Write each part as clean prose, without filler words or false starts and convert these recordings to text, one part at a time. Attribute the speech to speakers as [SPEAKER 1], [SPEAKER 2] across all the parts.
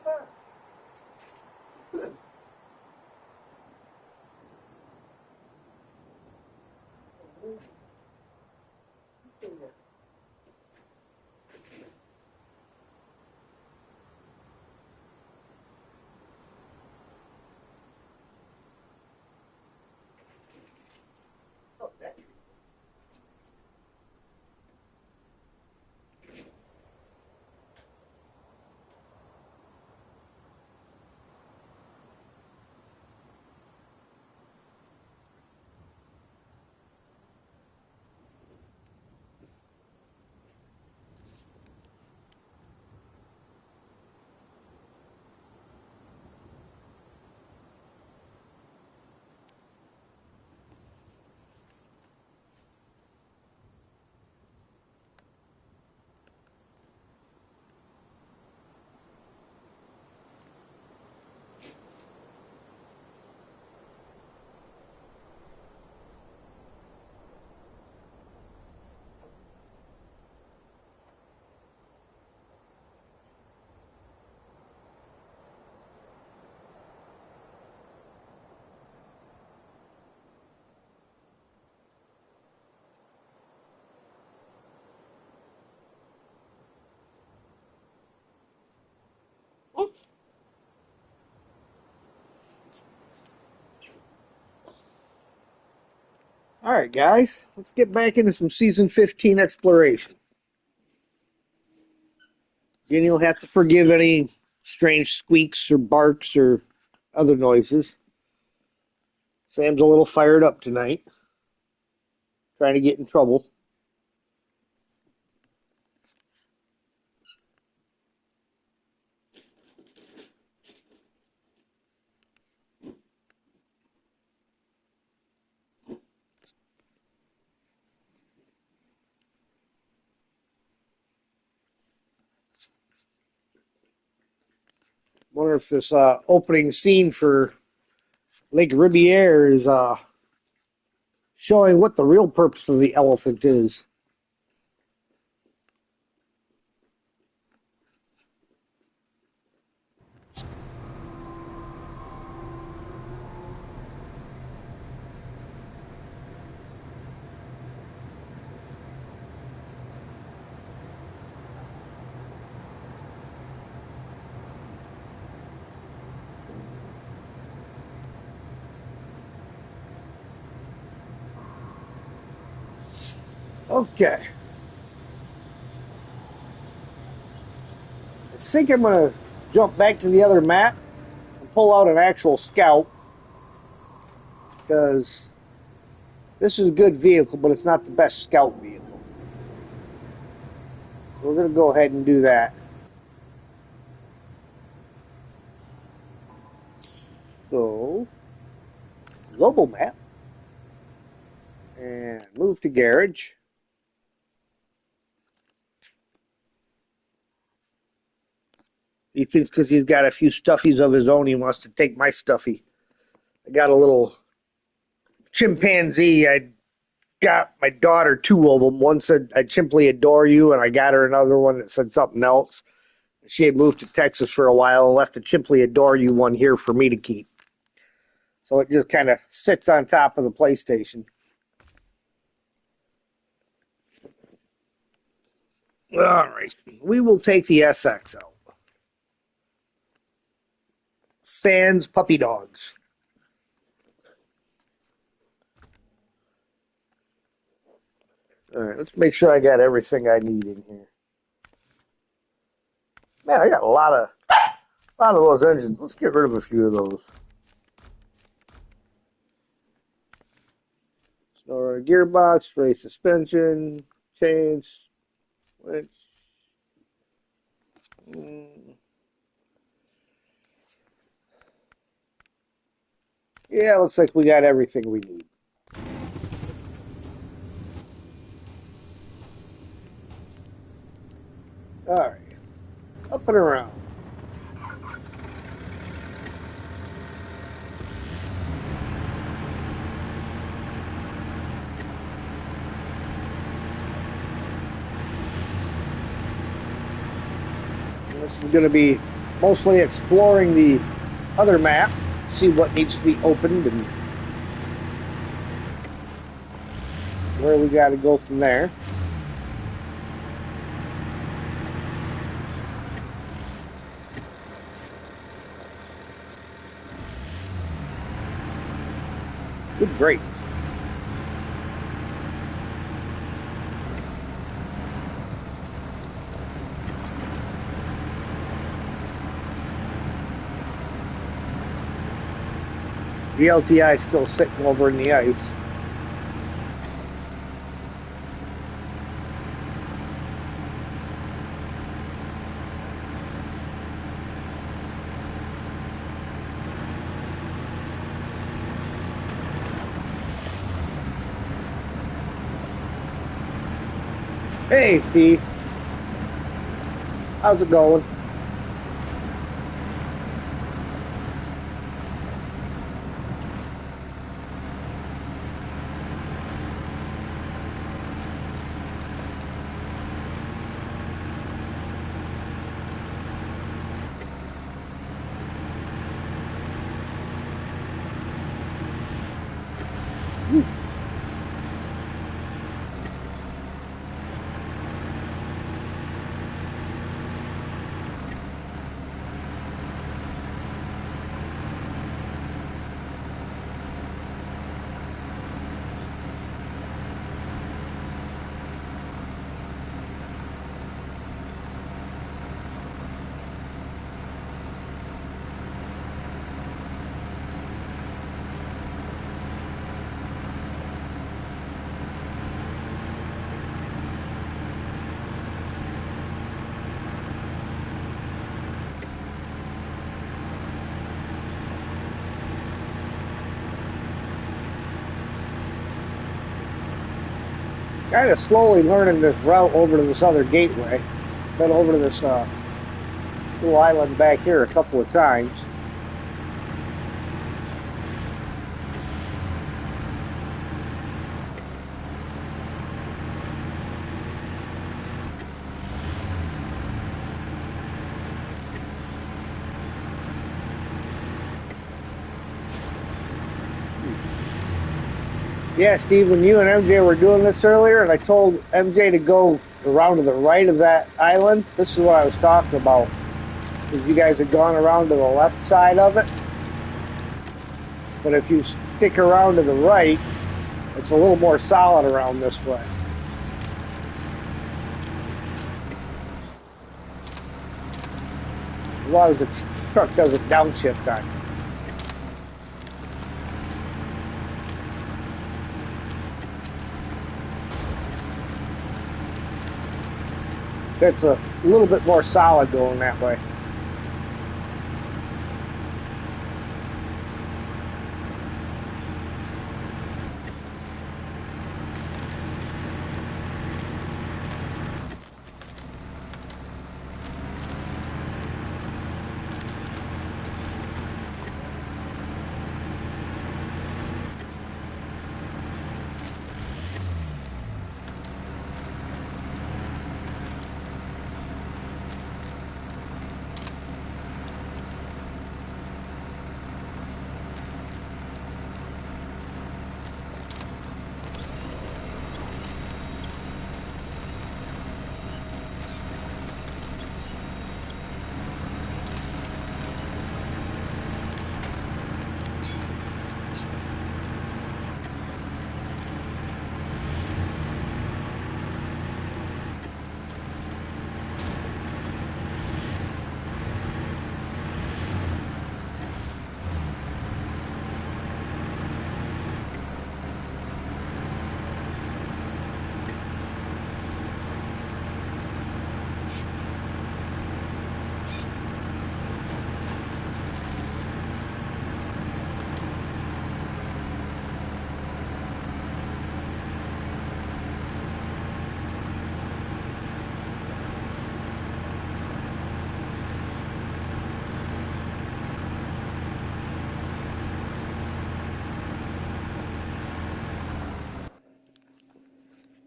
[SPEAKER 1] Good. Oh, that's all right, guys. Let's get back into some season 15 exploration. Then you'll have to forgive any strange squeaks or barks or other noises. Sam's a little fired up tonight, trying to get in trouble. Wonder if this opening scene for Lake Riviere is showing what the real purpose of the elephant is. Okay. I think I'm going to jump back to the other map and pull out an actual scout, because this is a good vehicle, but it's not the best scout vehicle. So we're going to go ahead and do that. So, global map, and move to garage. He thinks because he's got a few stuffies of his own, he wants to take my stuffy. I got a little chimpanzee. I got my daughter two of them. One said, "I simply adore you," and I got her another one that said something else. She had moved to Texas for a while and left the simply adore you one here for me to keep. So it just kind of sits on top of the PlayStation. All right. We will take the SX out. Sans puppy dogs. All right, let's make sure I got everything I need in here. Man, I got a lot of those engines. Let's get rid of a few of those. Snowrunner gearbox, race suspension, chains, winch. Yeah, looks like we got everything we need. All right, up and around. This is going to be mostly exploring the other map, see what needs to be opened and where we got to go from there. Good great. The LTI is still sitting over in the ice. Hey, Steve. How's it going? Kind of slowly learning this route over to this other gateway. Been over to this little island back here a couple of times. Yeah, Steve, when you and MJ were doing this earlier, and I told MJ to go around to the right of that island, this is what I was talking about. Because you guys had gone around to the left side of it. But if you stick around to the right, it's a little more solid around this way. As long as the truck doesn't downshift on you. It's a little bit more solid going that way.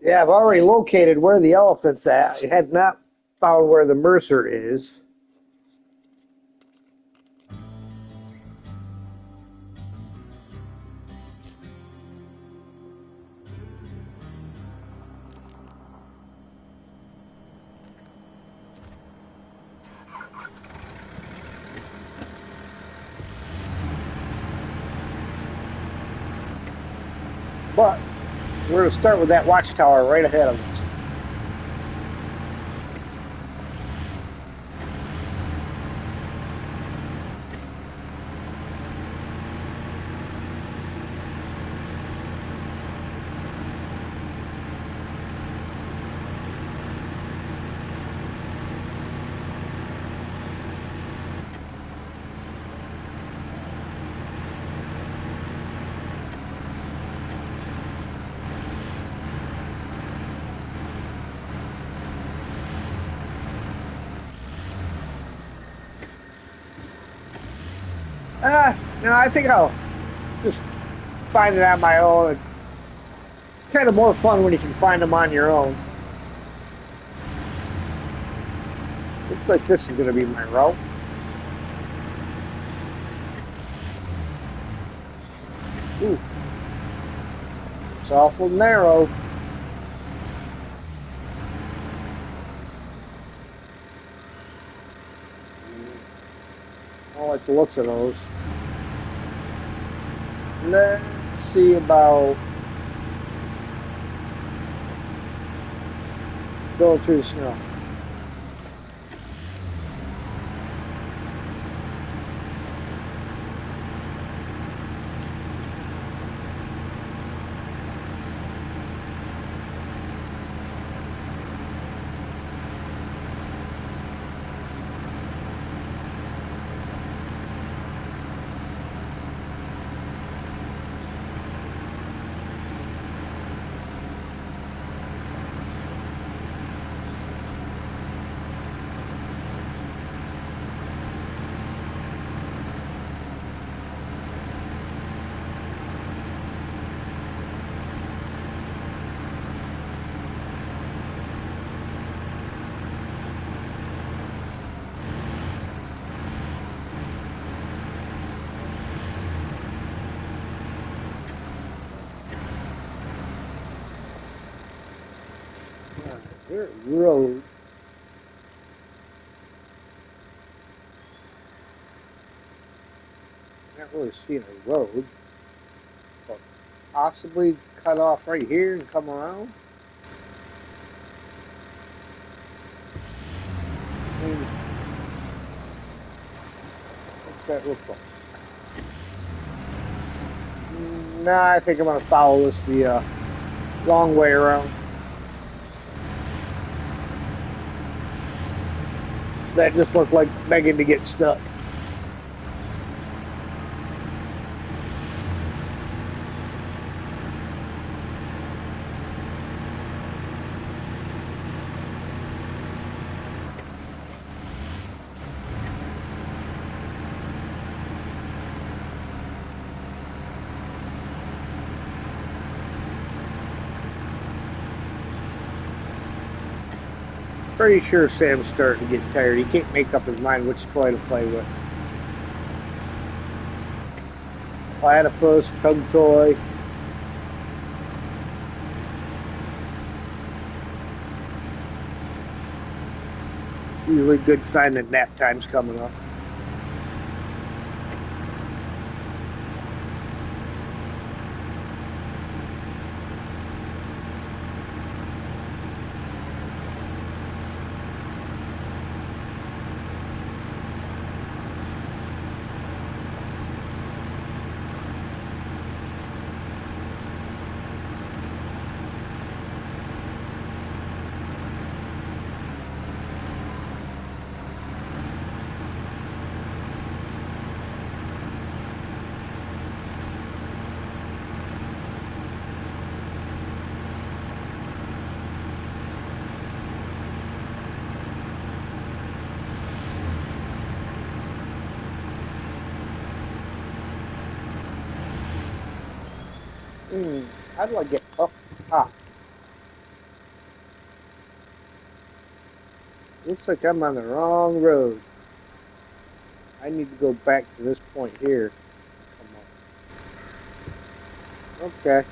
[SPEAKER 1] Yeah, I've already located where the elephant's at. I had not found where the Mercer is. But we're going to start with that watchtower right ahead of us. No, I think I'll just find it on my own. It's kind of more fun when you can find them on your own. Looks like this is going to be my route. Ooh. It's awful narrow. I don't like the looks of those. Let's see about going through the snow. Dirt road. Not really seeing a road, but possibly cut off right here and come around. What's that look like? Nah, I think I'm gonna follow this the long way around. That just looked like begging to get stuck. Pretty sure Sam's starting to get tired. He can't make up his mind which toy to play with. Platypus, tug toy. Usually a good sign that nap time's coming up. How do I get up top? Looks like I'm on the wrong road. I need to go back to this point here. Come on. Okay.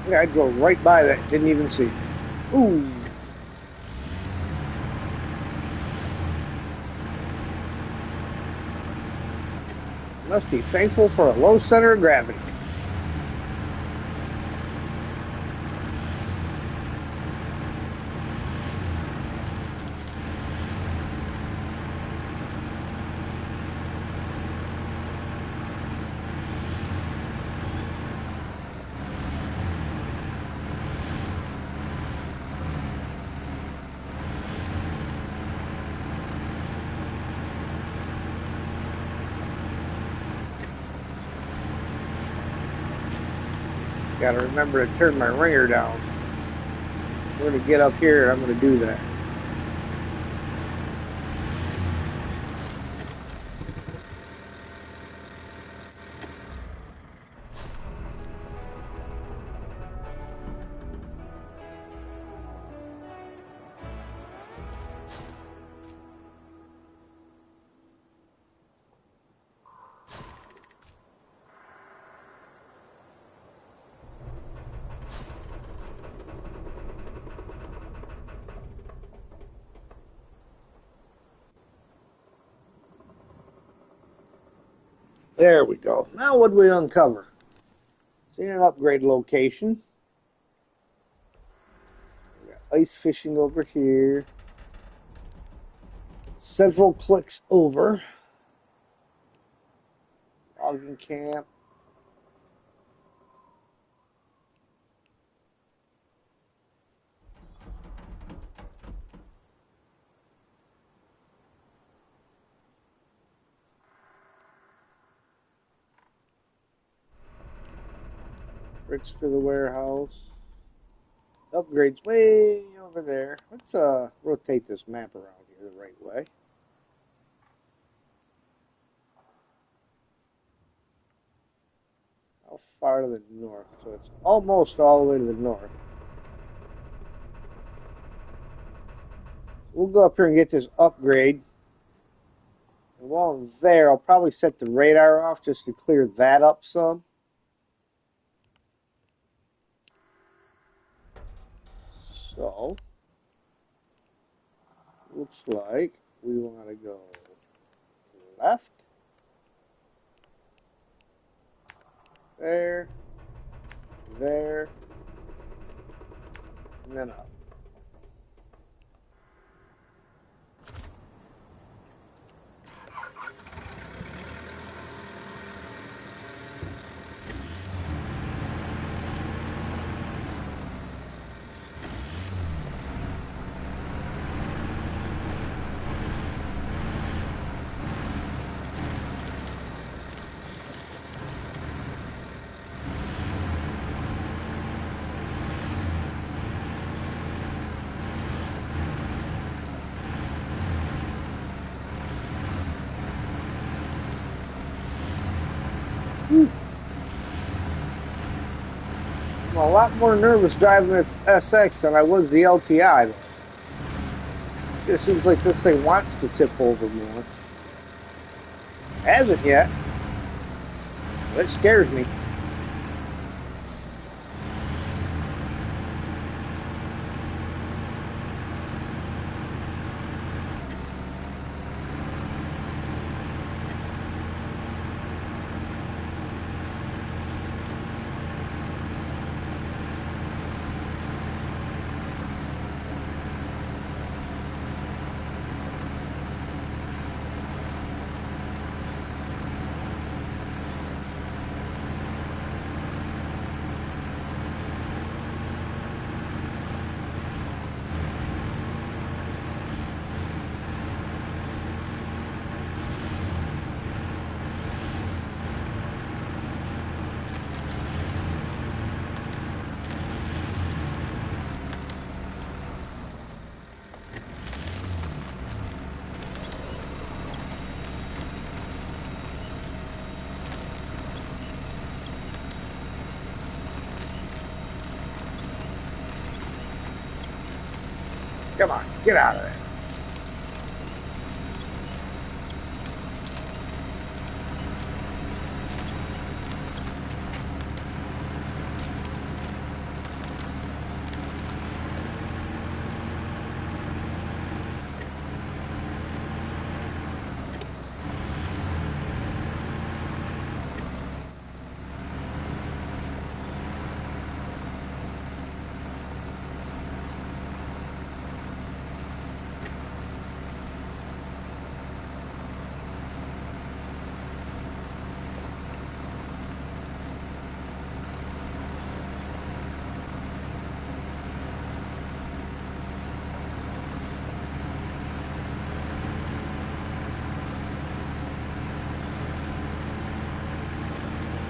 [SPEAKER 1] Yeah, I drove right by that. Didn't even see it. Ooh. Must be thankful for a low center of gravity. Got to remember to turn my ringer down. We're going to get up here and I'm going to do that. There we go. Now what do we uncover? See an upgrade location. We got ice fishing over here. Several clicks over. Logging camp. Bricks for the warehouse. Upgrades way over there. Let's rotate this map around here the right way. How far to the north? So it's almost all the way to the north. We'll go up here and get this upgrade. And while I'm there, I'll probably set the radar off just to clear that up some. So, looks like we want to go left, there, there, and then up. I'm a lot more nervous driving this SX than I was the LTI, though. It just seems like this thing wants to tip over more. Hasn't yet. That scares me. Come on, get out of there.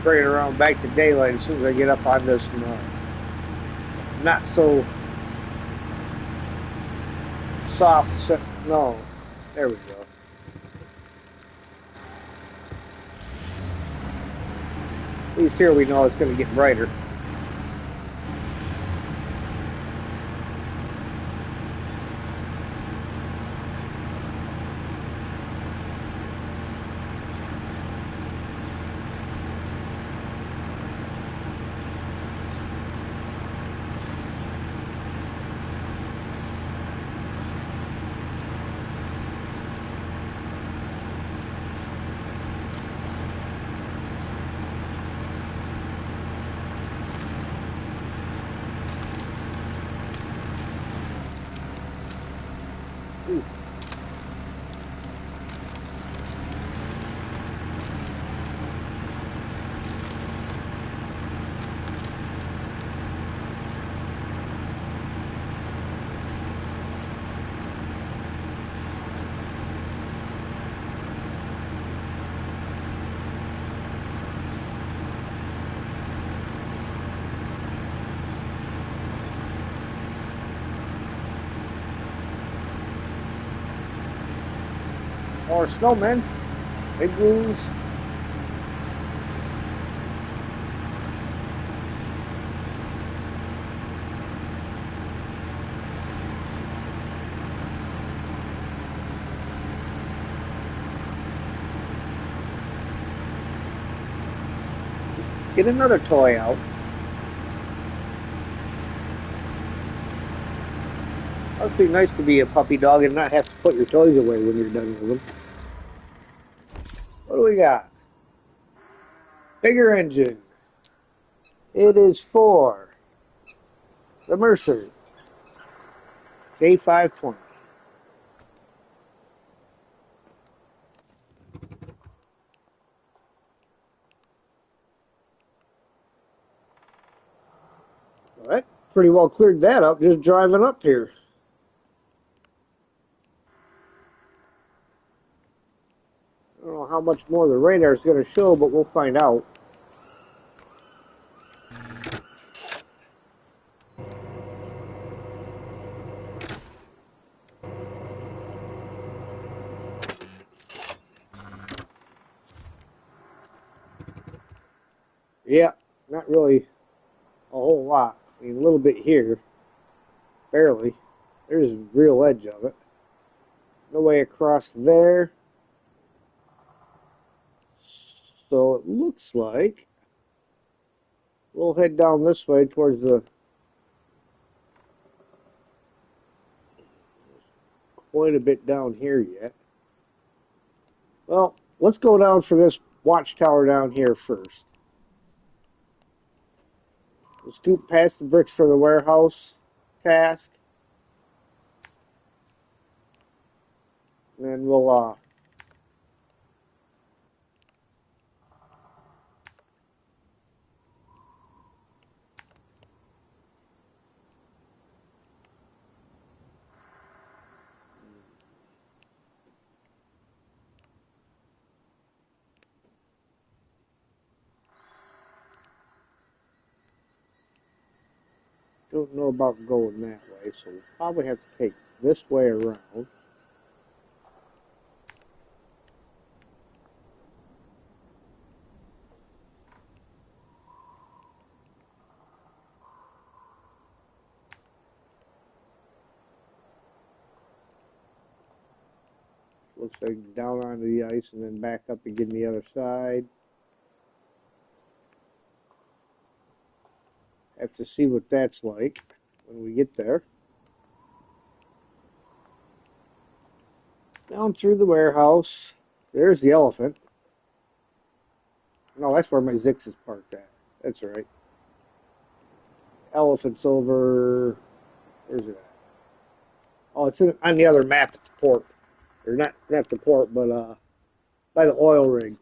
[SPEAKER 1] bring it around back to daylight as soon as I get up on this not so soft. No, there we go. At least here we know it's going to get brighter. Ooh. More snowmen, big blues. Get another toy out. It must be nice to be a puppy dog and not have to put your toys away when you're done with them. What do we got? Bigger engine. It is for the Mercer J520. All right, pretty well cleared that up just driving up here. I don't know how much more the radar is going to show, but we'll find out. Yeah, not really a whole lot. I mean, a little bit here, barely. There's the real edge of it. No way across there. So it looks like we'll head down this way towards the quite a bit down here yet. Well, let's go down for this watchtower down here first. We'll scoop past the bricks for the warehouse task. And then we'll don't know about going that way, so we'll probably have to take this way around. Looks like down onto the ice and then back up again the other side. Have to see what that's like when we get there. Down through the warehouse. There's the elephant. No, that's where my Zix is parked at. That's right. Elephant's over. Where's it at? Oh, it's on the other map at the port. Or not the port, but by the oil rig.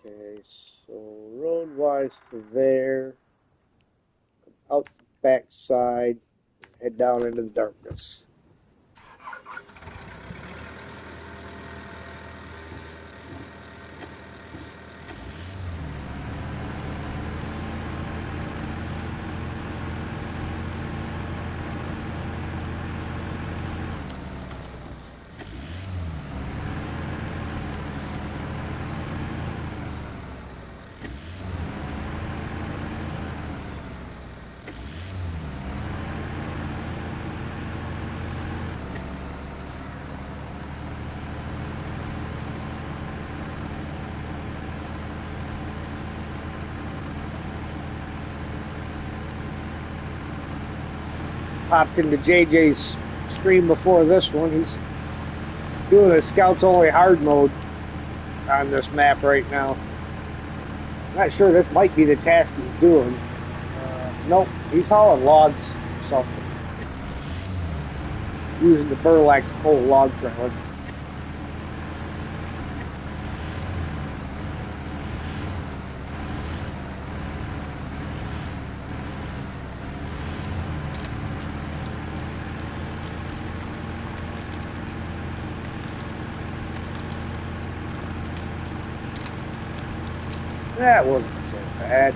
[SPEAKER 1] Okay, so road-wise to there, out the back side, head down into the darkness. Popped into JJ's stream before this one. He's doing a scouts only hard mode on this map right now. Not sure this might be the task he's doing. Nope, he's hauling logs or something. Using the burlap to pull a log trailer. That wasn't so bad.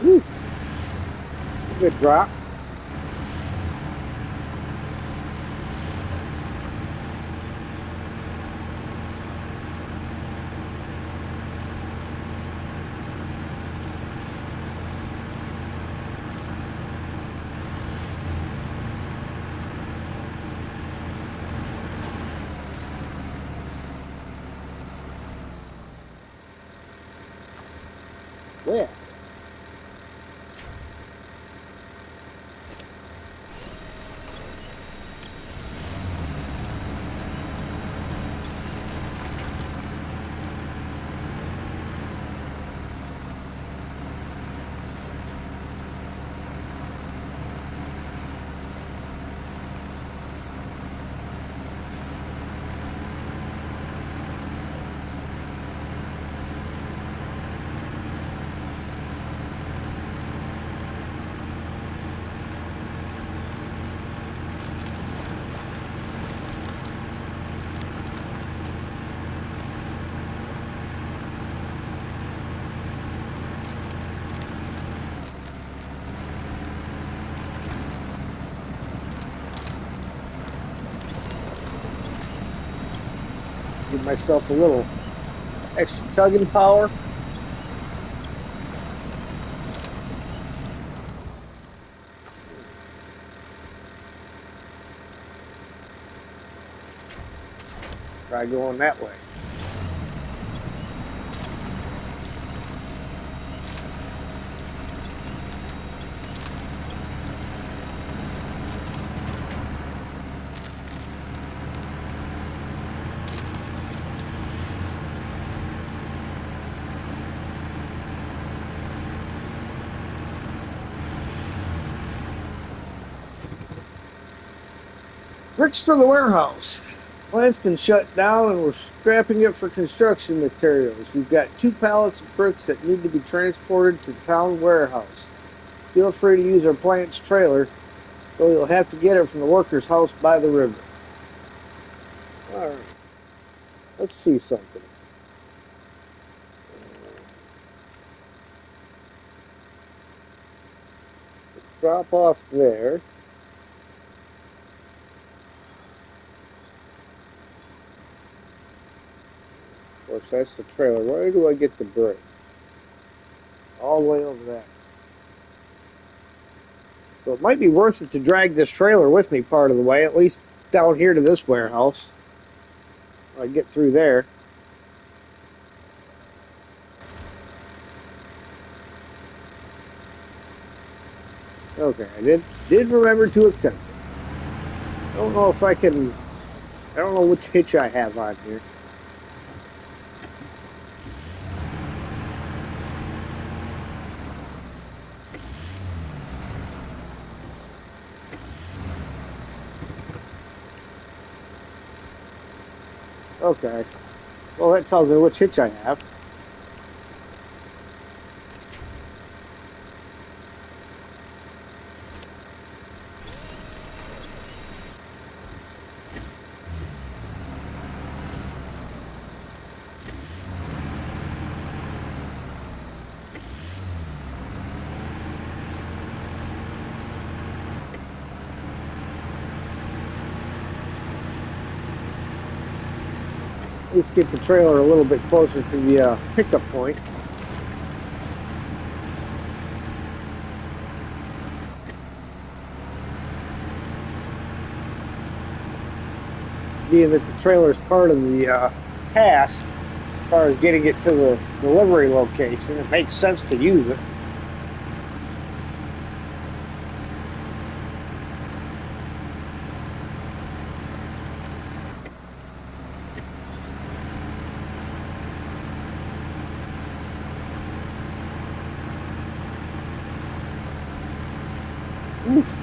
[SPEAKER 1] Whew. Good drop. Yeah. Give myself a little extra tugging power. Try going that way. Bricks for the warehouse. Plant's been shut down and we're scrapping it for construction materials. You've got 2 pallets of bricks that need to be transported to the town warehouse. Feel free to use our plant's trailer, though you'll have to get it from the worker's house by the river. Alright. Let's see something. Drop off there. Of course, that's the trailer. Where do I get the bricks? All the way over there. So it might be worth it to drag this trailer with me part of the way, at least down here to this warehouse. I get through there. Okay, I did remember to accept it. I don't know if I can. I don't know which hitch I have on here. Okay. Well, that tells me which hitch I have. Let's get the trailer a little bit closer to the pickup point. Being that the trailer is part of the task, as far as getting it to the delivery location, it makes sense to use it. Oof.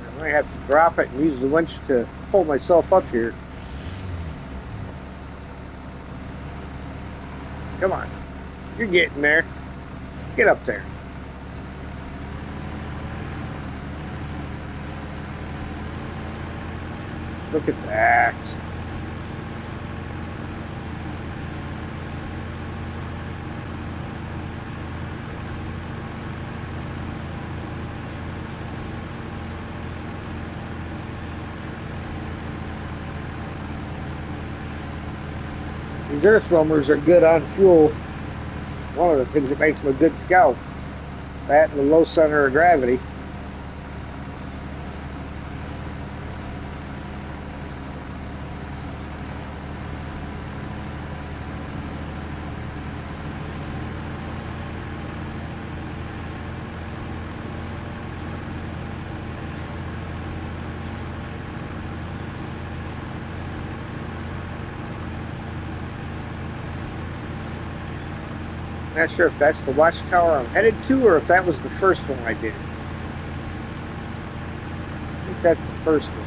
[SPEAKER 1] I might have to drop it and use the winch to pull myself up here. Come on. You're getting there. Get up there. Look at that. These earth roamers are good on fuel. One of the things that makes them a good scout. That and the low center of gravity. Not sure if that's the watchtower I'm headed to or if that was the first one I did. I think that's the first one.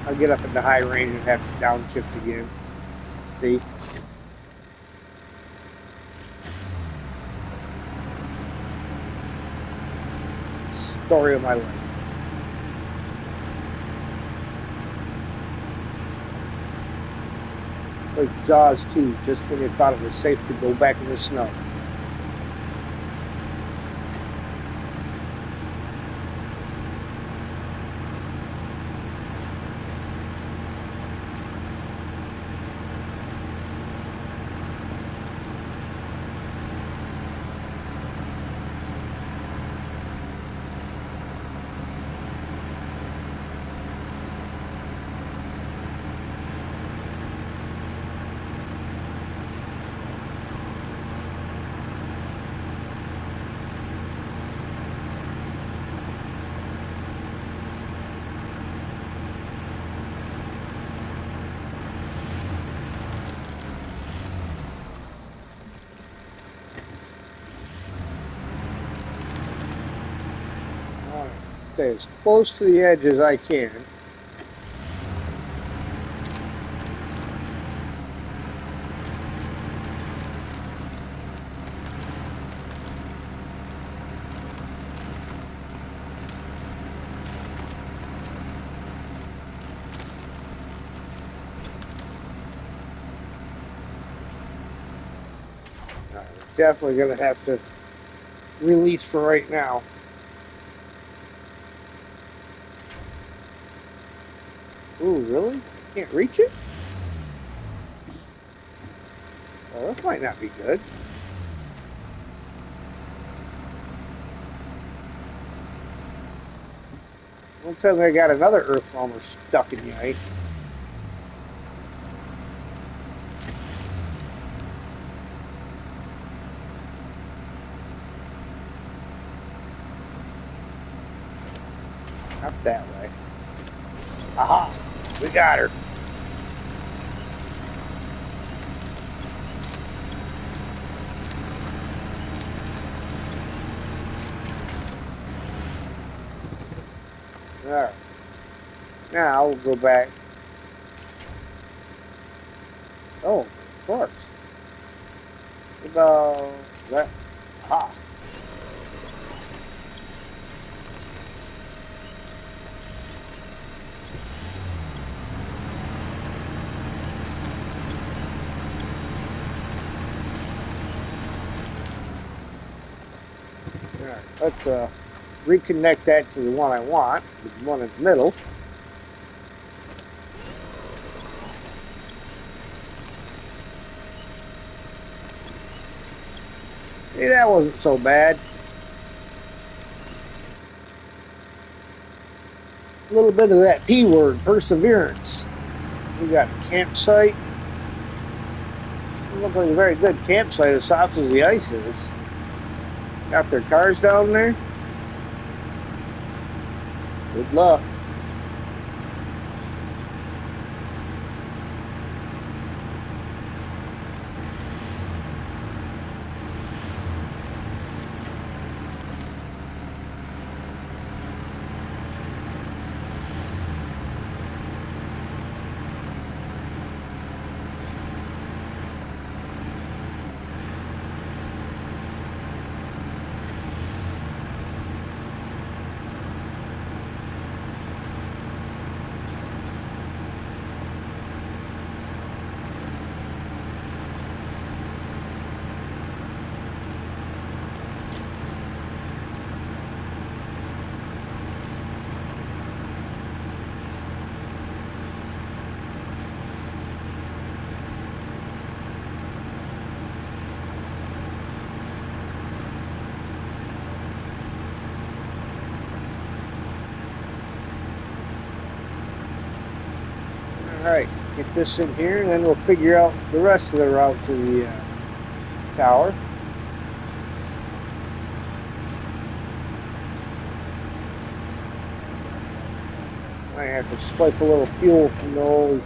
[SPEAKER 1] I'll get up into high range and have to downshift again. See? Story of my life. Like Jaws 2, just when you thought it was safe to go back in the snow. Stay as close to the edge as I can. We're definitely going to have to release for right now. Ooh, really? I can't reach it? Well, that might not be good. Don't tell me I got another earth worm stuck in the ice. Not that way. Aha! We got her. Alright. Now we'll go back. Oh, of course. What about that? Aha! Alright, let's reconnect that to the one I want, the one in the middle. See, that wasn't so bad. A little bit of that P word, perseverance. We got a campsite. Doesn't look like a very good campsite as soft as the ice is. Got their cars down there. Good luck. Alright, get this in here and then we'll figure out the rest of the route to the tower. I have to swipe a little fuel from the old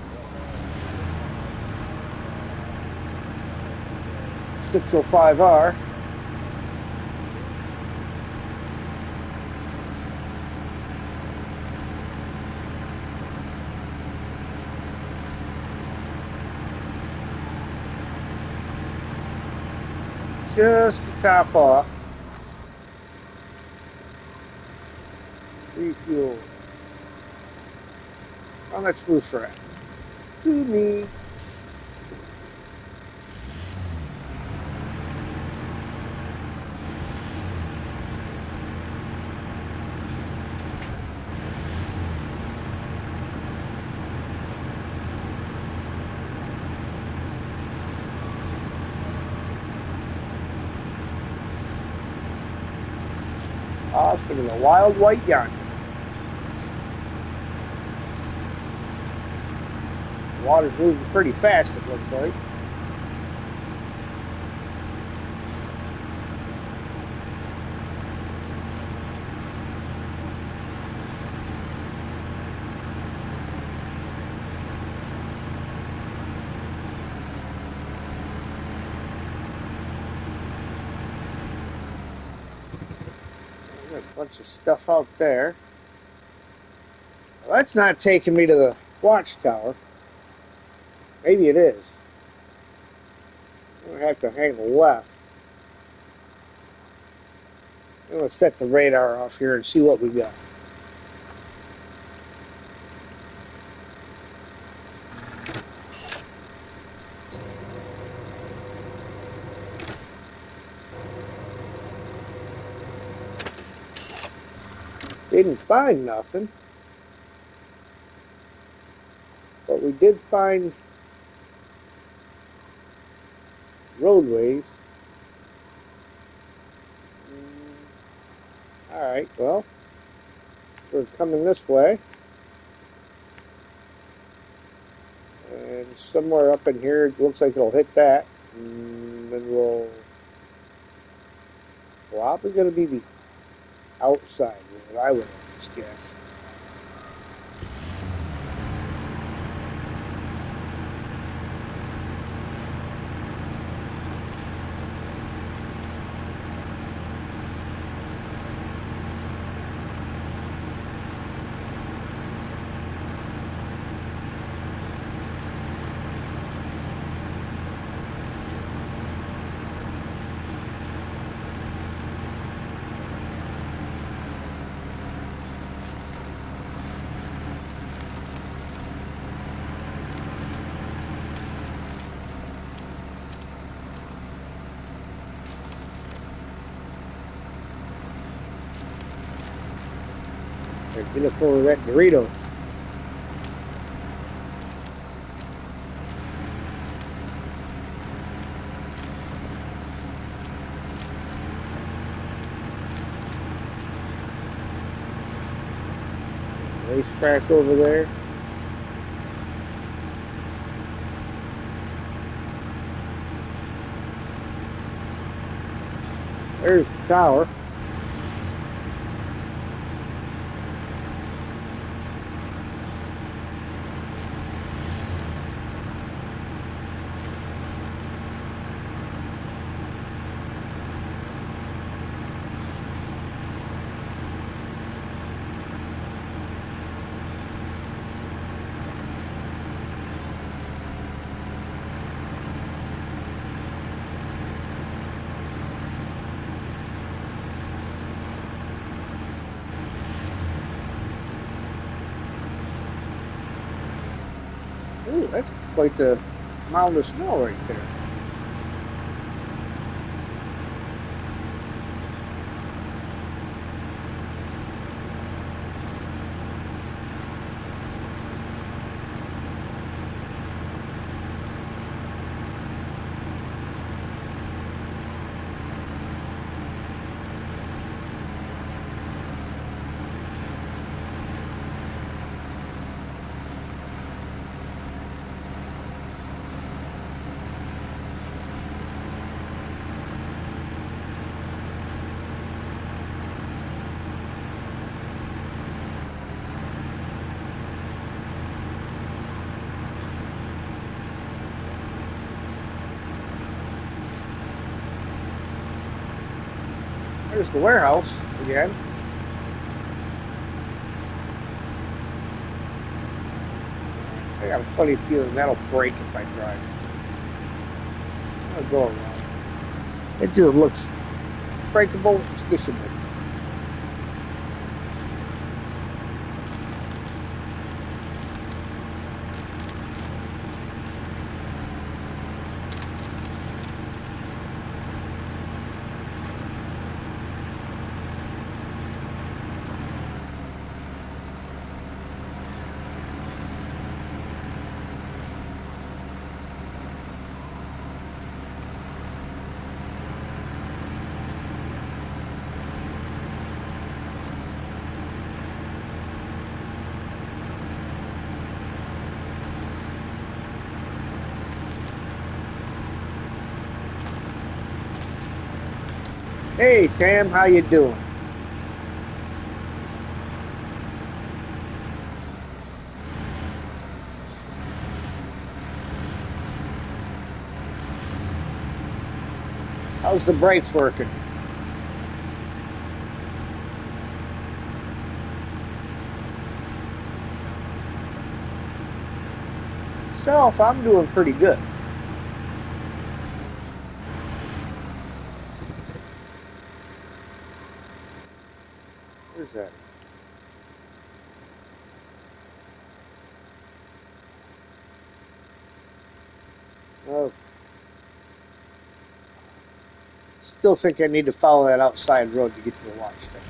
[SPEAKER 1] 605R. Just to top off. Refuel. How much roof rack? To me. I was thinking a wild white yarn. The water's moving pretty fast, it looks like. There's a bunch of stuff out there. Well, that's not taking me to the watchtower. Maybe it is. I'm going to have to hang left. I'm going to set the radar off here and see what we got. Didn't find nothing. But we did find roadways. Alright, well, we're coming this way. And somewhere up in here, it looks like it'll hit that. And then we'll probably going to be the outside road, I would almost guess. Get up over that Dorito. Racetrack over there. There's the tower. Ooh, that's quite the mound of snow right there. There's the warehouse again. I got a funny feeling that'll break if I drive. I'll go around. It just looks breakable, squishable. Hey, Tam, how you doing? How's the brakes working? Self, I'm doing pretty good. Where's that? Oh, still think I need to follow that outside road to get to the watch thing.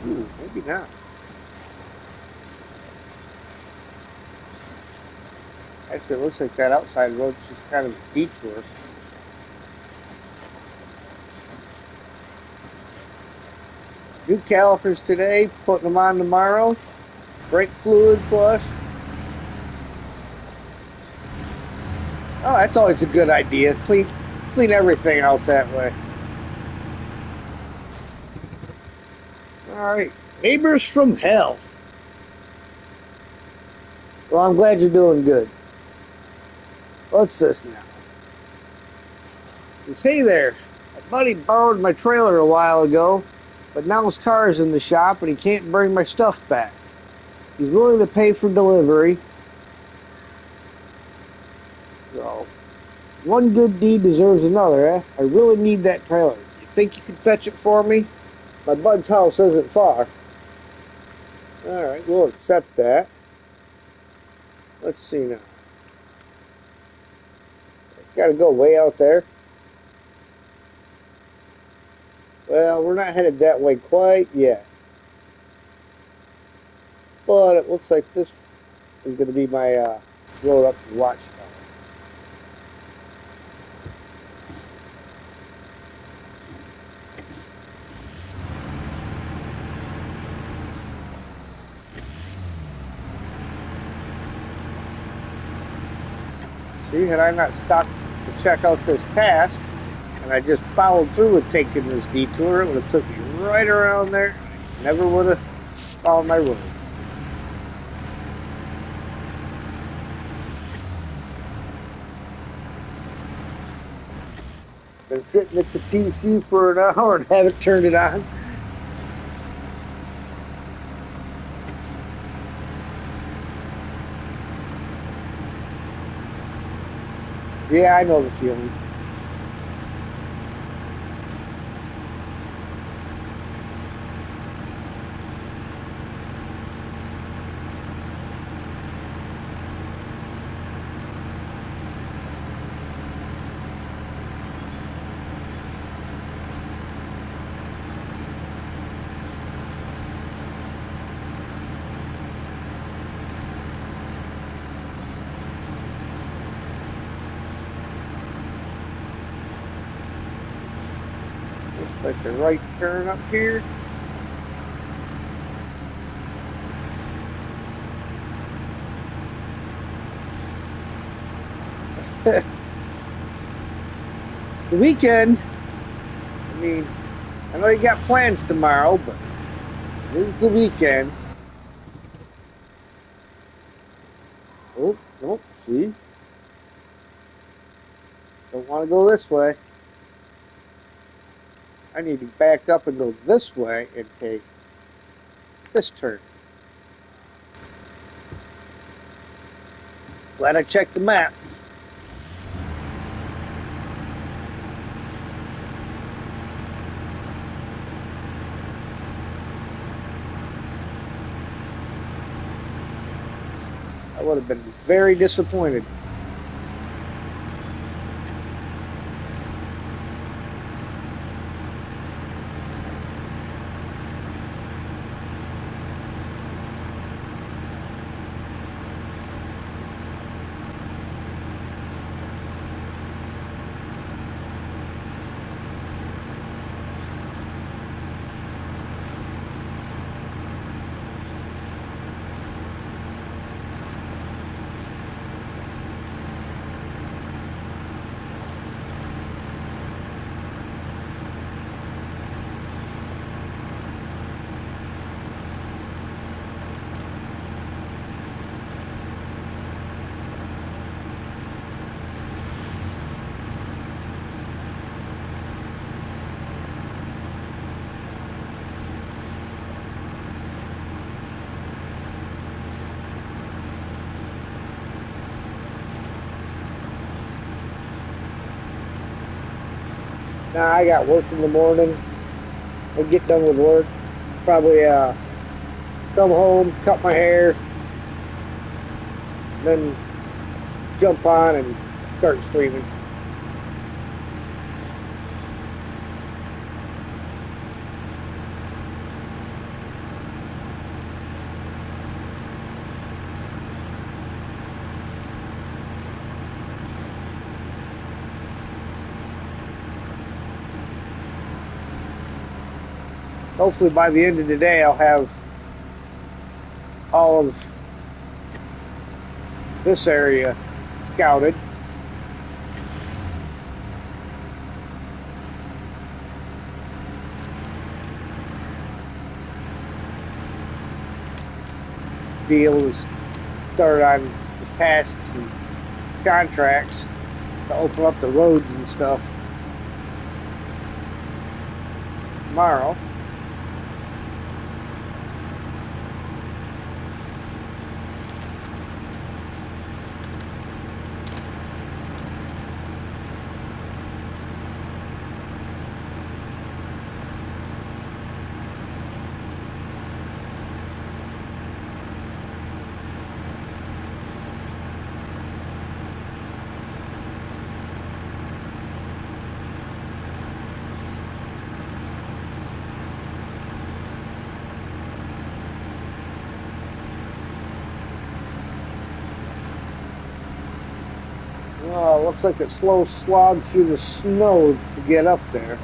[SPEAKER 1] Ooh, maybe not. Actually, it looks like that outside road's just kind of a detour. New calipers today, putting them on tomorrow. Brake fluid flush. Oh, that's always a good idea. Clean everything out that way. All right, neighbors from hell. Well, I'm glad you're doing good. What's this now? He says, hey there. My buddy borrowed my trailer a while ago, but now his car's in the shop and he can't bring my stuff back. He's willing to pay for delivery. So, one good deed deserves another, eh? I really need that trailer. You think you could fetch it for me? My bud's house isn't far. Alright, we'll accept that. Let's see now. It's got to go way out there. Well, we're not headed that way quite yet. But it looks like this is going to be my road up to the watchtower. See, had I not stopped to check out this task, and I just followed through with taking this detour, it would have took me right around there. Never would have found my road. Been sitting at the PC for an hour and haven't turned it on. Yeah, I know the feeling. Looks like the right turn up here. It's the weekend. I mean, I know you got plans tomorrow, but it is the weekend. Oh, nope, see? Don't want to go this way. I need to back up and go this way and take this turn. Glad I checked the map. I would have been very disappointed. Now I got work in the morning. I'll get done with work. Probably come home, cut my hair, then jump on and start streaming. Hopefully by the end of the day, I'll have all of this area scouted. Be able to start on the tasks and contracts to open up the roads and stuff tomorrow. Oh, it looks like it slow slogs through the snow to get up there,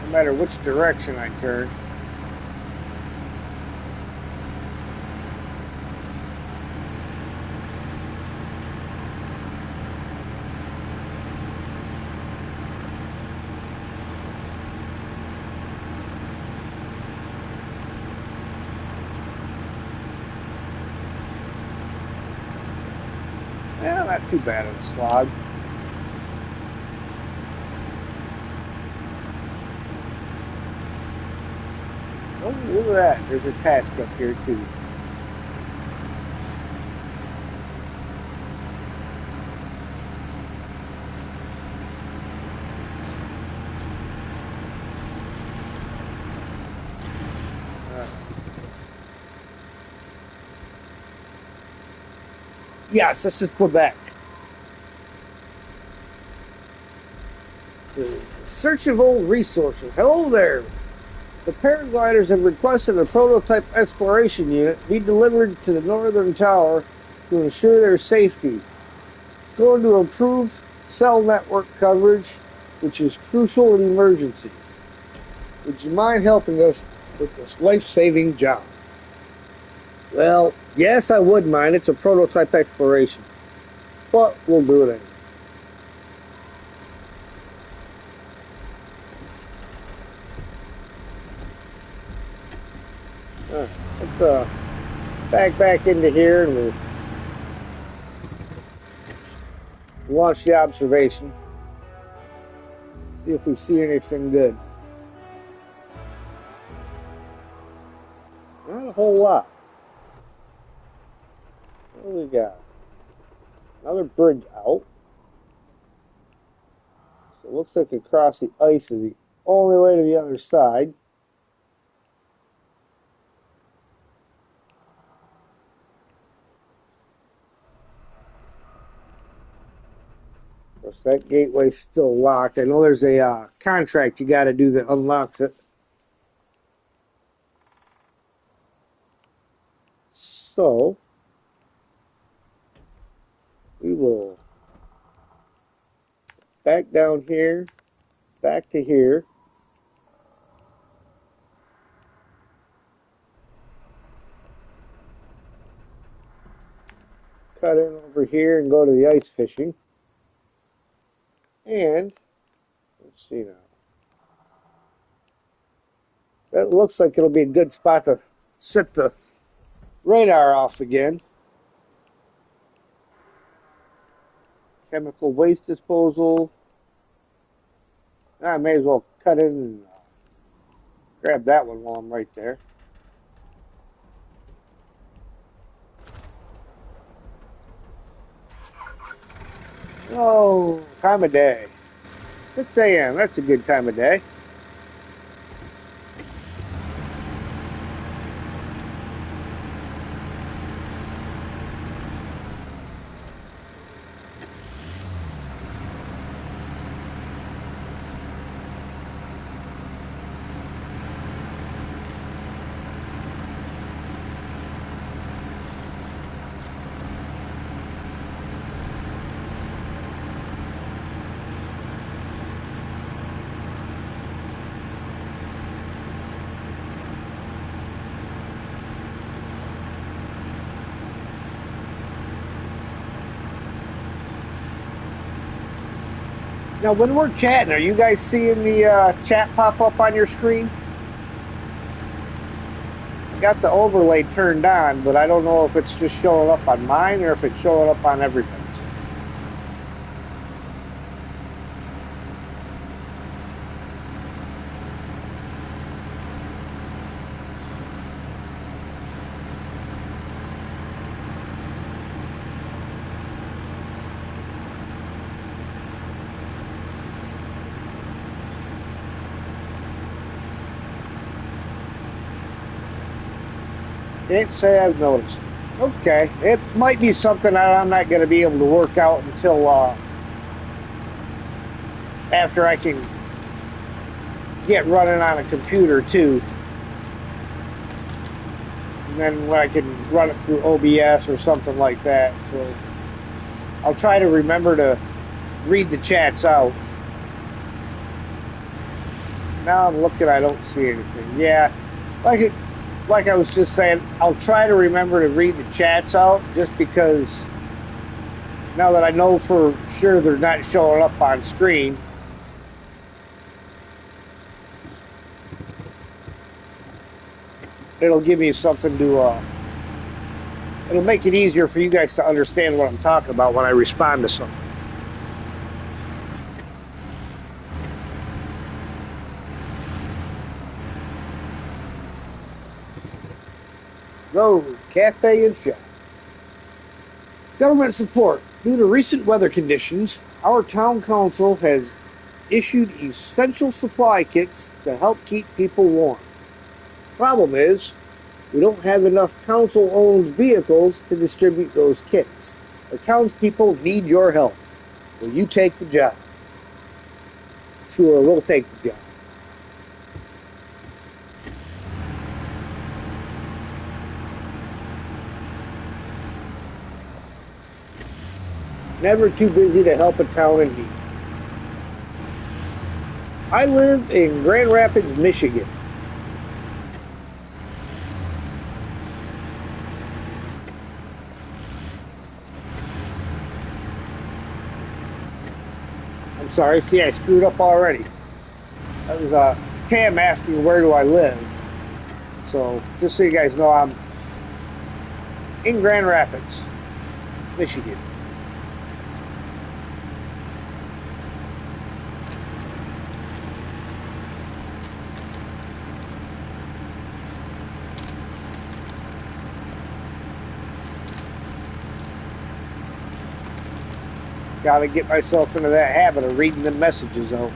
[SPEAKER 1] no matter which direction I turn. Yeah, not too bad of a slog. Oh, look at that. There's a task up here, too. Yes, this is Quebec. Search of old resources. Hello there. The paragliders have requested a prototype exploration unit be delivered to the northern tower to ensure their safety. It's going to improve cell network coverage, which is crucial in emergencies. Would you mind helping us with this life-saving job? Well, yes, I would mind. It's a prototype exploration, but we'll do it anyway. All right, let's back into here and we'll launch the observation. See if we see anything good. Not a whole lot. What do we got? Another bridge out. So it looks like across the ice is the only way to the other side. Of course, that gateway's still locked. I know there's a contract you got to do that unlocks it. So we will back down here, back to here. Cut in over here and go to the ice fishing. And let's see now. That looks like it'll be a good spot to set the radar off again. Chemical waste disposal. I may as well cut in and grab that one while I'm right there. Oh, time of day. 6 a.m. That's a good time of day. Now, when we're chatting, are you guys seeing the chat pop up on your screen? I got the overlay turned on, but I don't know if it's just showing up on mine or if it's showing up on everybody's. Can't say I've noticed. Okay, it might be something that I'm not going to be able to work out until after I can get running on a computer too. And then when I can run it through OBS or something like that. So I'll try to remember to read the chats out. Now I'm looking, I don't see anything. Yeah, like I was just saying, I'll try to remember to read the chats out just because now that I know for sure they're not showing up on screen. It'll give me something to, it'll make it easier for you guys to understand what I'm talking about when I respond to something. Road, cafe, and shop. Government support. Due to recent weather conditions, our town council has issued essential supply kits to help keep people warm. Problem is, we don't have enough council-owned vehicles to distribute those kits. The townspeople need your help. Will you take the job? Sure, we'll take the job. Never too busy to help a town in need. I live in Grand Rapids, Michigan. I'm sorry, see, I screwed up already. That was Tam asking where do I live. So, just so you guys know, I'm in Grand Rapids, Michigan. Gotta get myself into that habit of reading the messages out.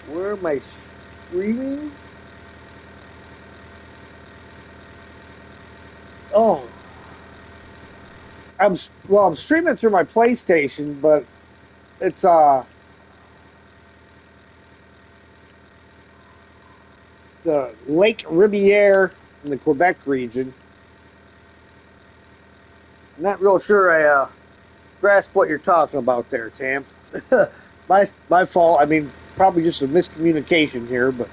[SPEAKER 1] Where am I streaming? Oh, I'm streaming through my PlayStation, but it's the Lake Riviere in the Quebec region. I'm not real sure I grasp what you're talking about there, Tam. my fault. I mean, probably just a miscommunication here, but.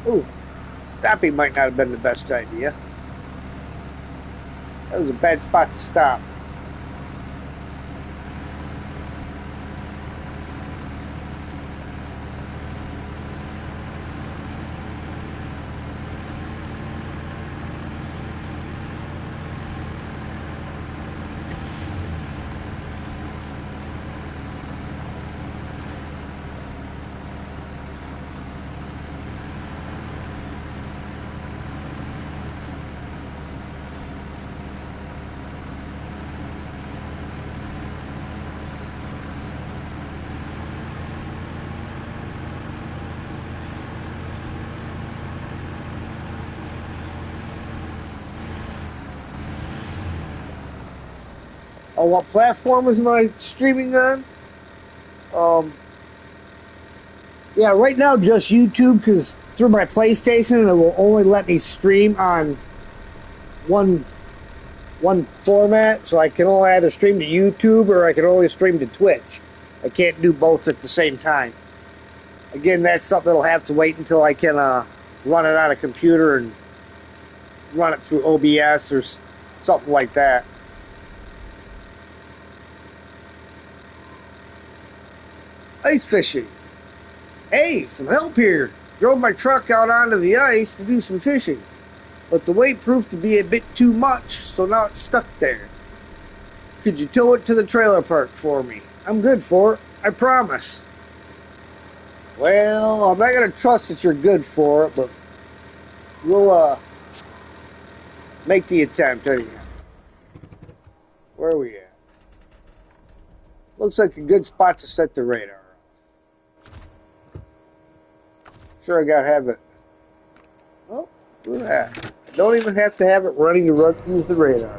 [SPEAKER 1] Ooh, stopping might not have been the best idea. That was a bad spot to stop. Oh, what platform is my streaming on? Yeah, right now just YouTube because through my PlayStation it will only let me stream on one one format, so I can only either stream to YouTube or I can only stream to Twitch. I can't do both at the same time. Again, that's something that'll have to wait until I can run it on a computer and run it through OBS or something like that. Ice fishing. Hey, some help here. Drove my truck out onto the ice to do some fishing, but the weight proved to be a bit too much, so now it's stuck there. Could you tow it to the trailer park for me? I'm good for it, I promise. Well, I'm not going to trust that you're good for it, but we'll make the attempt anyhow. Where are we at? Looks like a good spot to set the radar. Sure, I gotta have it. Oh, look at that. I don't even have to have it running to use the radar.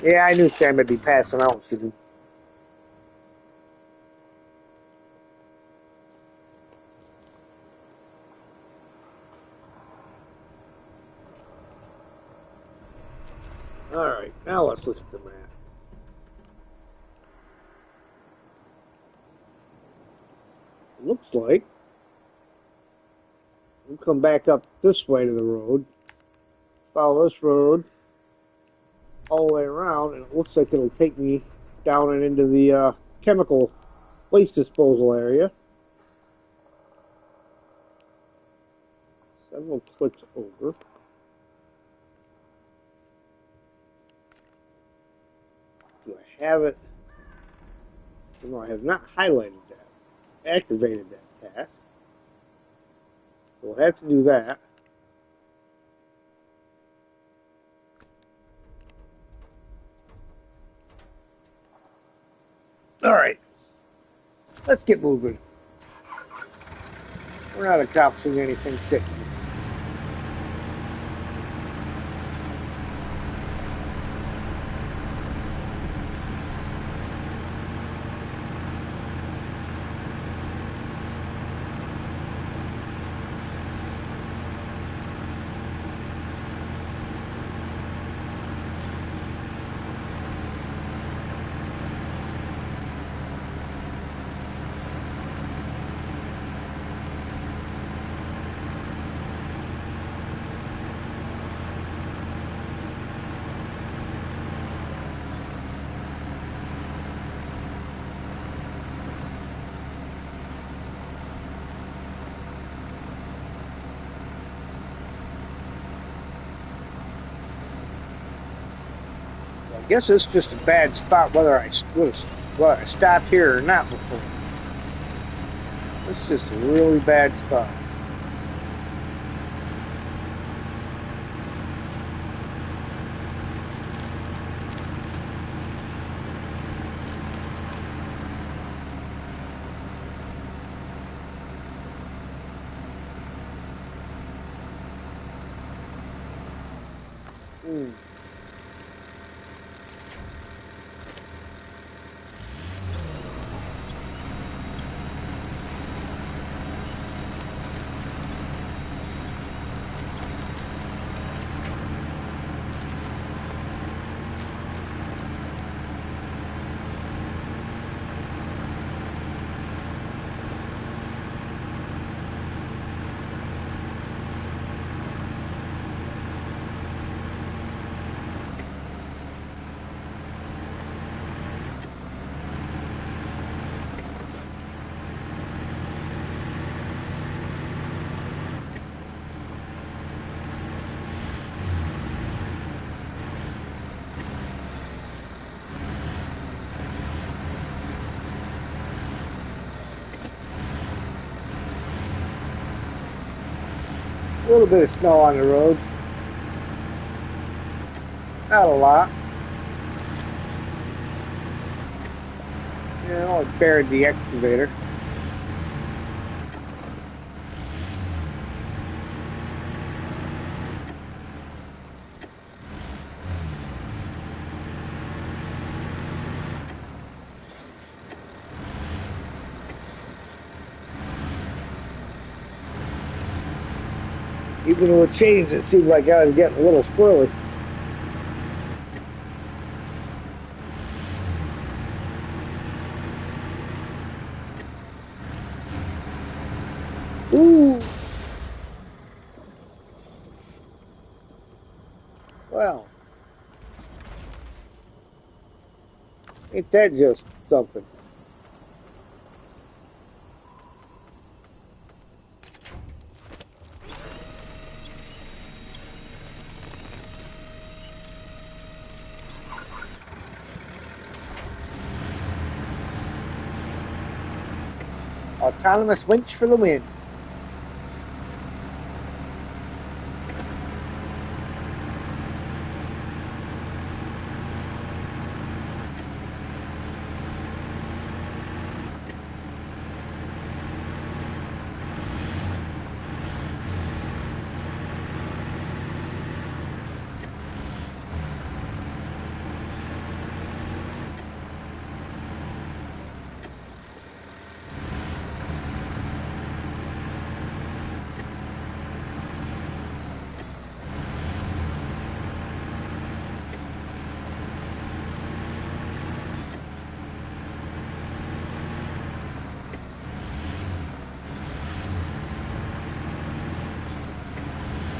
[SPEAKER 1] Yeah, I knew Sam would be passing out soon. Alright, now let's look at the map. Looks like we'll come back up this way to the road, follow this road all the way around, and it looks like it'll take me down and into the chemical waste disposal area. Several clicks over. Do I have it? No, I have not highlighted that, activated that task. So we'll have to do that. Alright, let's get moving. We're not accomplishing anything sick. I guess it's just a bad spot whether I stopped here or not before. It's just a really bad spot. A little bit of snow on the road. Not a lot. Yeah, I only buried the excavator. Even with chains, it seemed like I was getting a little squirrely. Ooh. Well, ain't that just something? Autonomous winch for the win.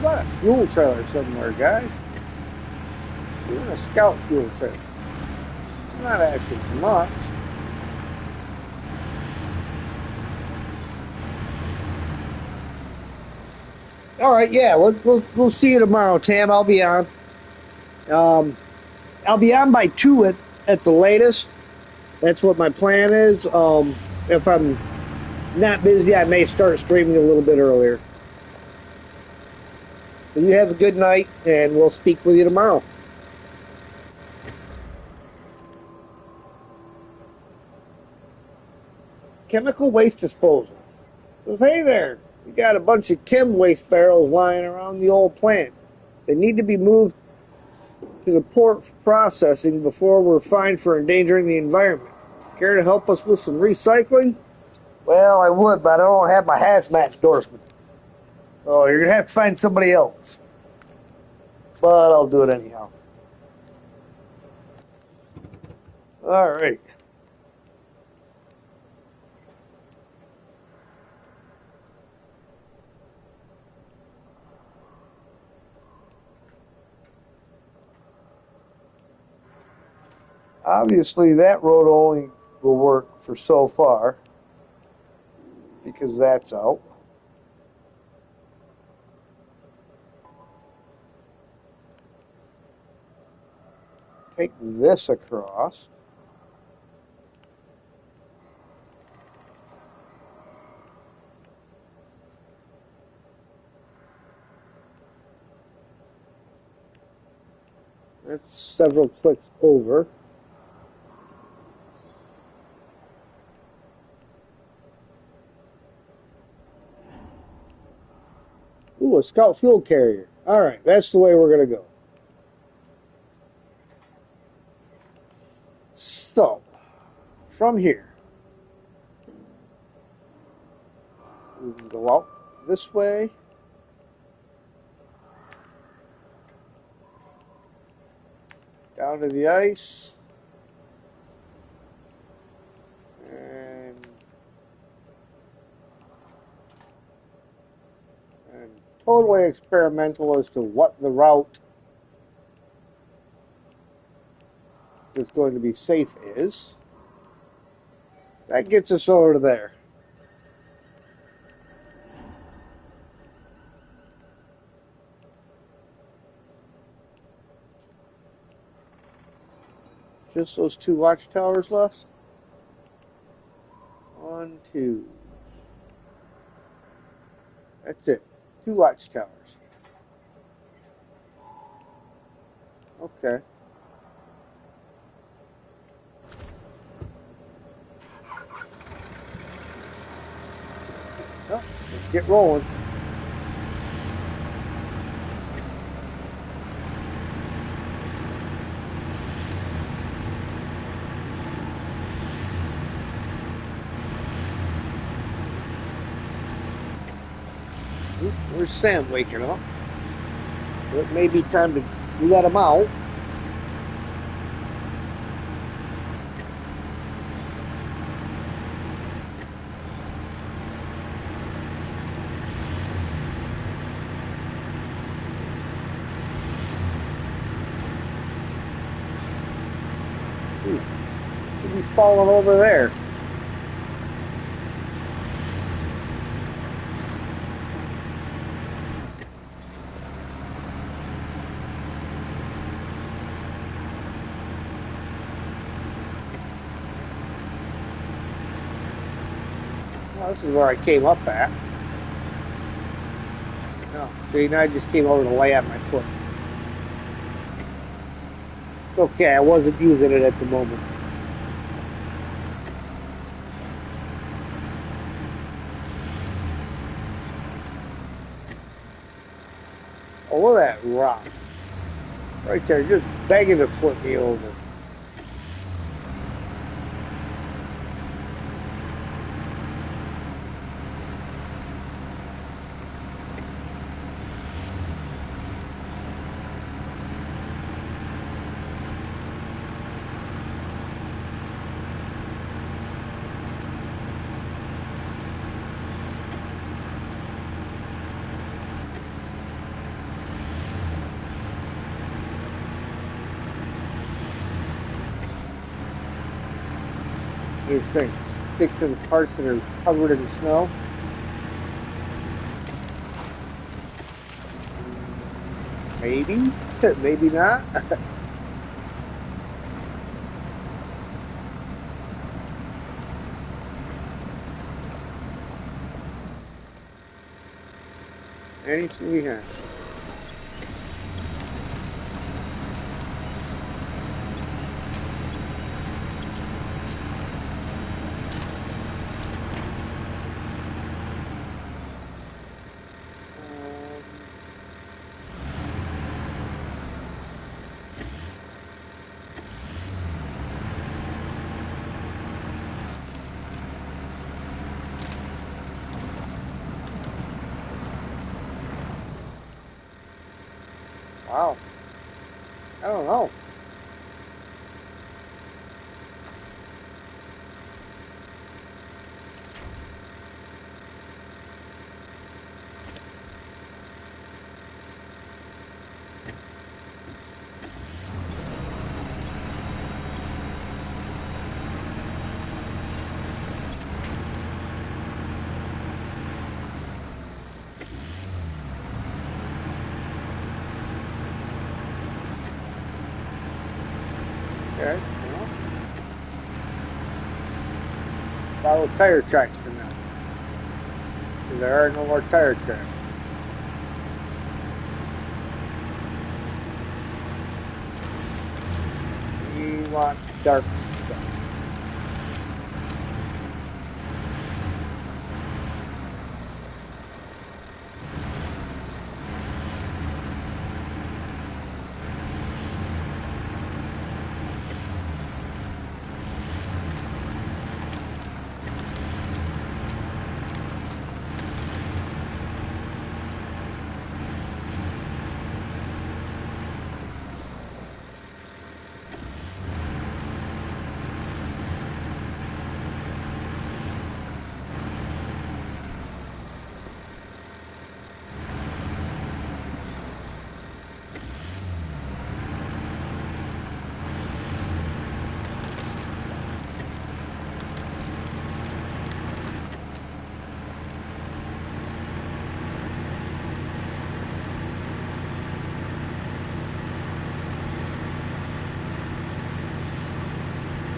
[SPEAKER 1] Got a fuel trailer somewhere, guys. Even a scout fuel trailer. I'm not asking for much. All right, yeah, we'll see you tomorrow, Tam. I'll be on. Um, I'll be on by 2 at the latest. That's what my plan is. If I'm not busy, I may start streaming a little bit earlier. So you have a good night, and we'll speak with you tomorrow. Chemical waste disposal. Says, hey there, we got a bunch of chem waste barrels lying around the old plant. They need to be moved to the port for processing before we're fined for endangering the environment. Care to help us with some recycling? Well, I would, but I don't have my hazmat endorsement. So you're going to have to find somebody else. But I'll do it anyhow. All right. Obviously, that road only will work for so far because that's out. Take this across. That's several clicks over. Ooh, a scout fuel carrier. All right, that's the way we're going to go. So, from here, we can go out this way. Down to the ice. And totally experimental as to what the route that's going to be safe is. That gets us over to there. Just those 2 watchtowers left. 1, 2. That's it. 2 watchtowers. Okay. Well, let's get rolling. Oop, there's Sam waking up. It may be time to let him out. Ooh, should be falling over there. Well, this is where I came up at. No, see, now I just came over to lay on my foot. Okay, I wasn't using it at the moment. Oh, look at that rock. Right there, just begging to flip me over. These things stick to the parts that are covered in snow. Maybe, maybe not. Anything we have. Wow. I don't know. Okay. Well, follow tire tracks for now. Because there are no more tire tracks. We want dark stuff.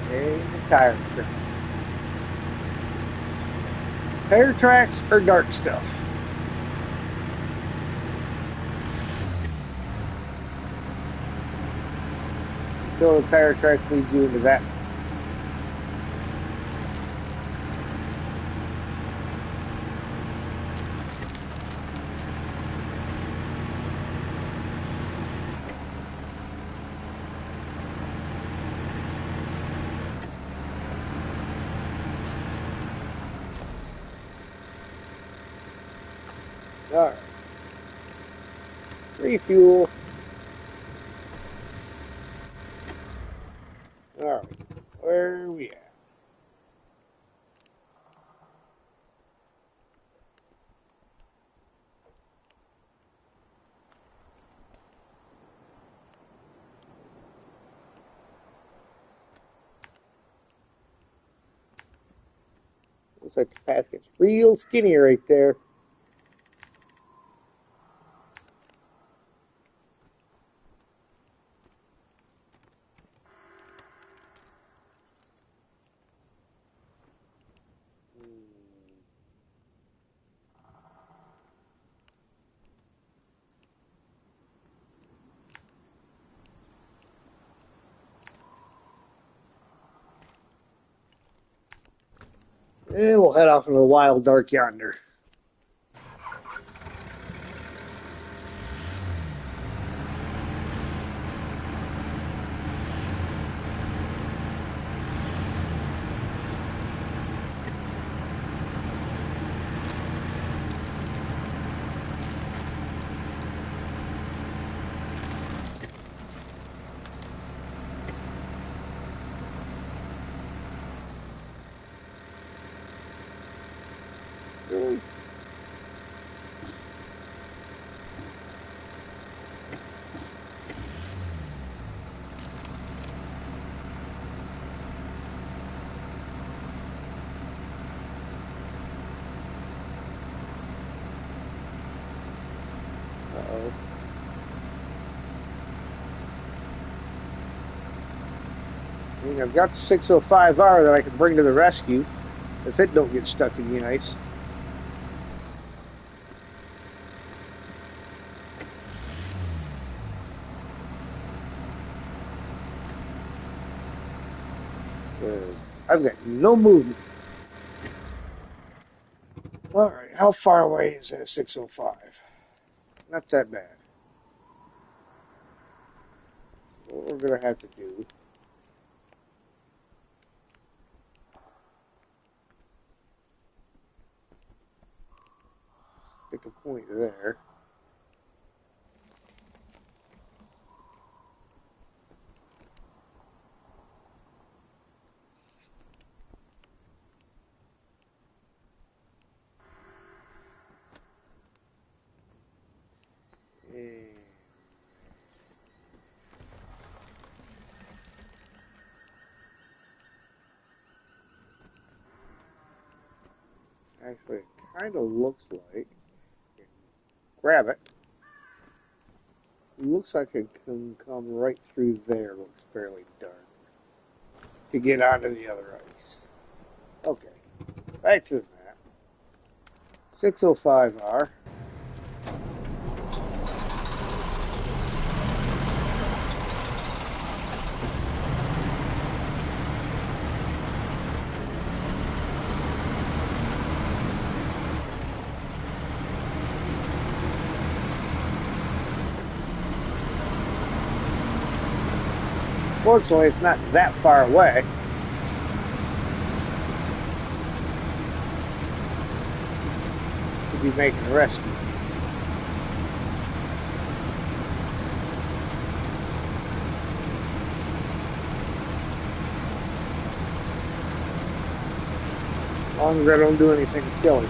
[SPEAKER 1] Okay, the tire track. Tire tracks or dark stuff? Until the tire tracks lead you into that. Alright. Refuel. Alright. Where are we at? Looks like the path gets real skinny right there. And we'll head off into the wild dark yonder. Really? Uh-oh. I mean, I've got the 605R that I can bring to the rescue if it don't get stuck in the ice. I've got no movement. Alright, how far away is that 605? Not that bad. What we're going to have to do... Stick a point there. Actually, it kind of looks like... Grab it. Looks like it can come right through there. Looks fairly dark. To get onto the other ice. Okay. Back to the map. 605R. Fortunately, it's not that far away. To be making a rescue. As long as I don't do anything silly.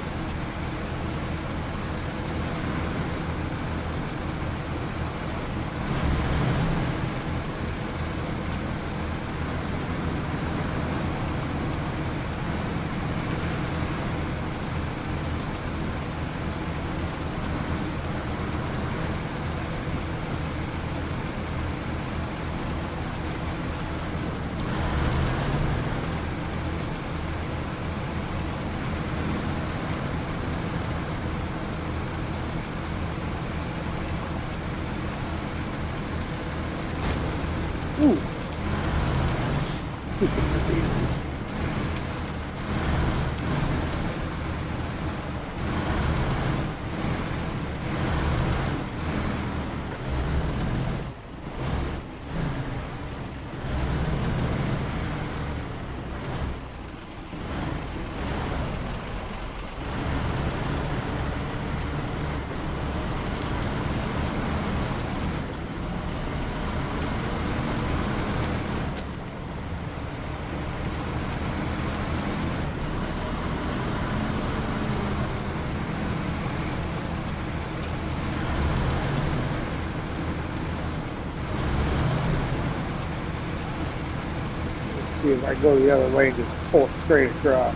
[SPEAKER 1] see if I go the other way and just pull it straight across.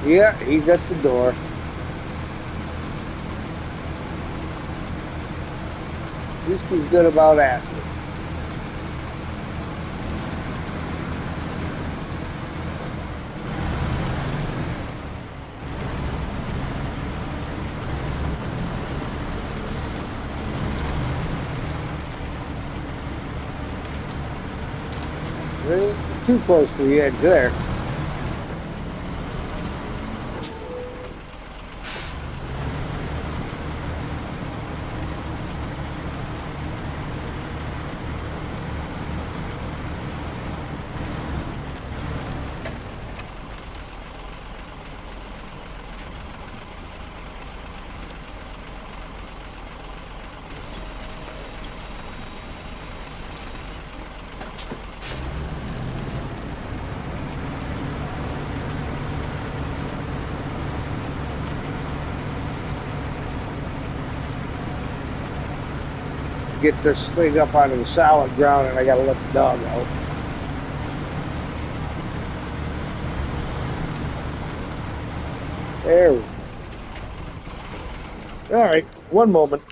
[SPEAKER 1] Yeah, he's at the door. At least he's good about asking. Really too close to the edge there. Get this thing up onto the solid ground, and I gotta let the dog out. There we go. All right, one moment.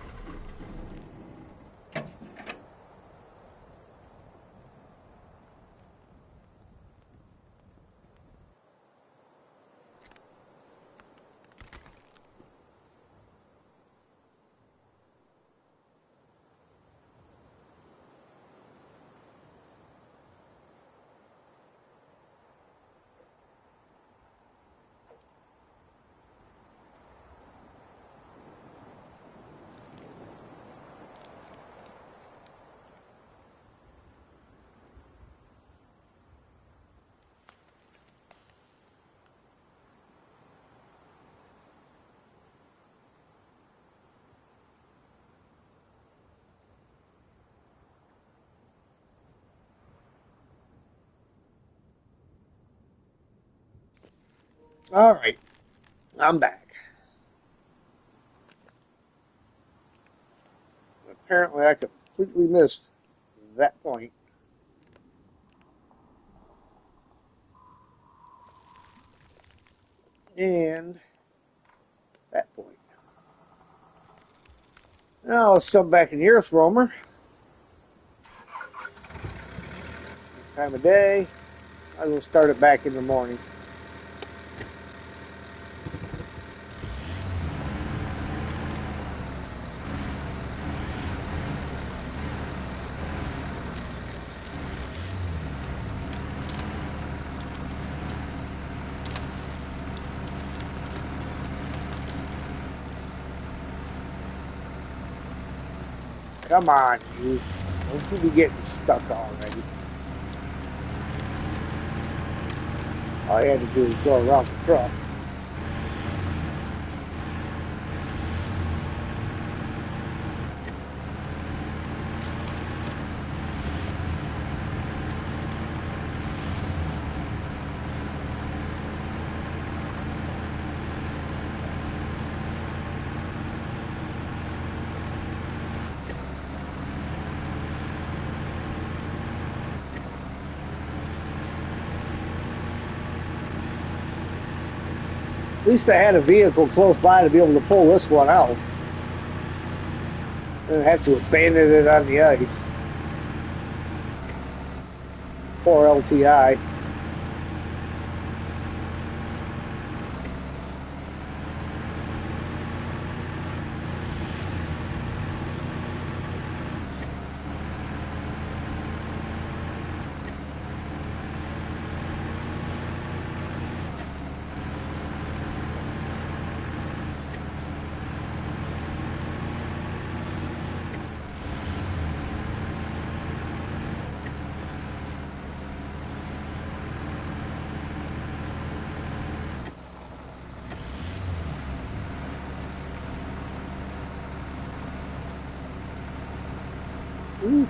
[SPEAKER 1] All right, I'm back. Apparently, I completely missed that point. And that point. Now let's jump back in the earth roamer. Time of day. I will start it back in the morning. Come on, you. Don't you be getting stuck already. All I had to do was go around the truck. At least I had a vehicle close by to be able to pull this one out. I didn't have to abandon it on the ice. Poor LTI. Ooh.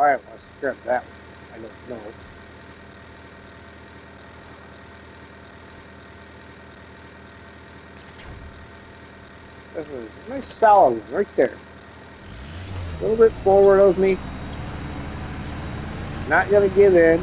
[SPEAKER 1] Why I want to scrap that one, I don't know. That was a nice solid one right there. A little bit forward of me. Not going to give in.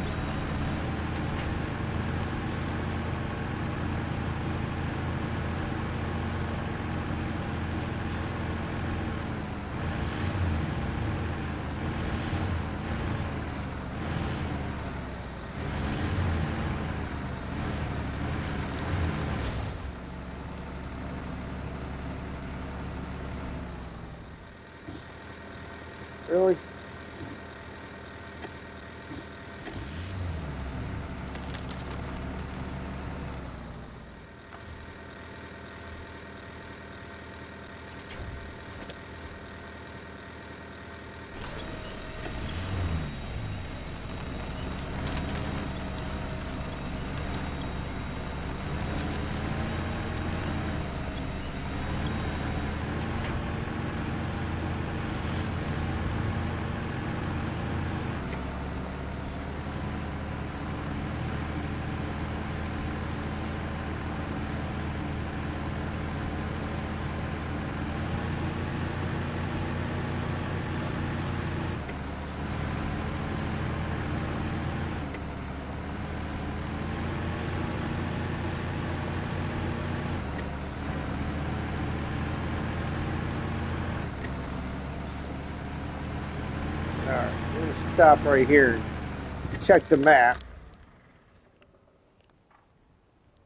[SPEAKER 1] Really? Alright, I'm going to stop right here and check the map.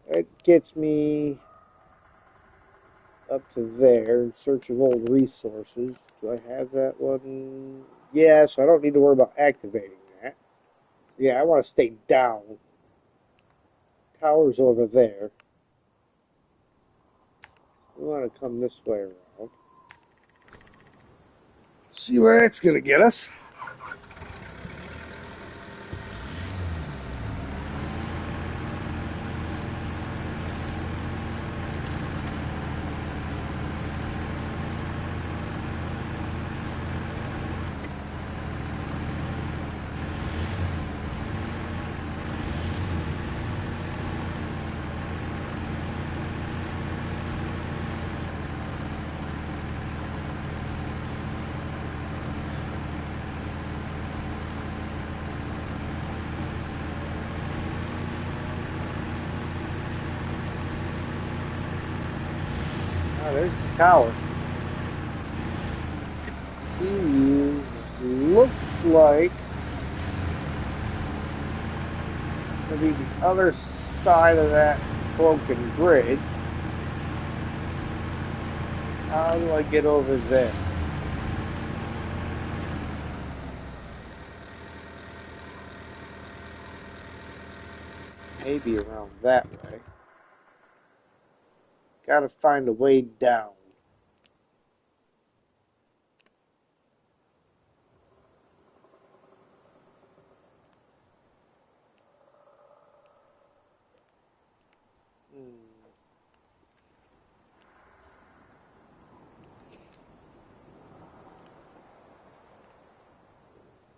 [SPEAKER 1] It gets me up to there in search of old resources. Do I have that one? Yeah, so I don't need to worry about activating that. Yeah, I want to stay down. Tower's over there. We want to come this way around. See where that's going to get us. Oh, there's the tower. See, looks like to be the other side of that broken bridge. How do I get over there? Maybe around that way. Gotta find a way down.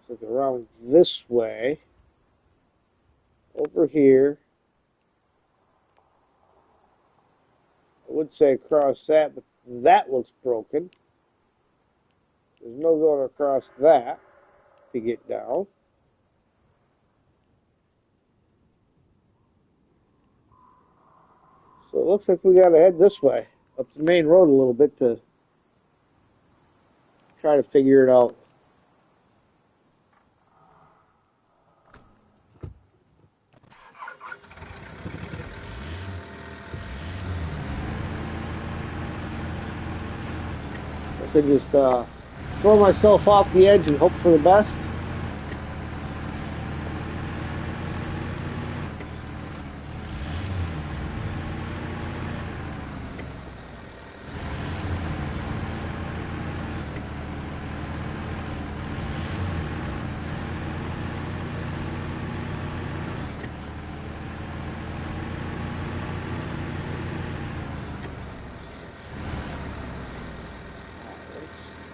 [SPEAKER 1] So around this way. Over here. I would say across that, but that looks broken. There's no going across that to get down. So it looks like we got to head this way, up the main road a little bit to try to figure it out. Guess I just throw myself off the edge and hope for the best.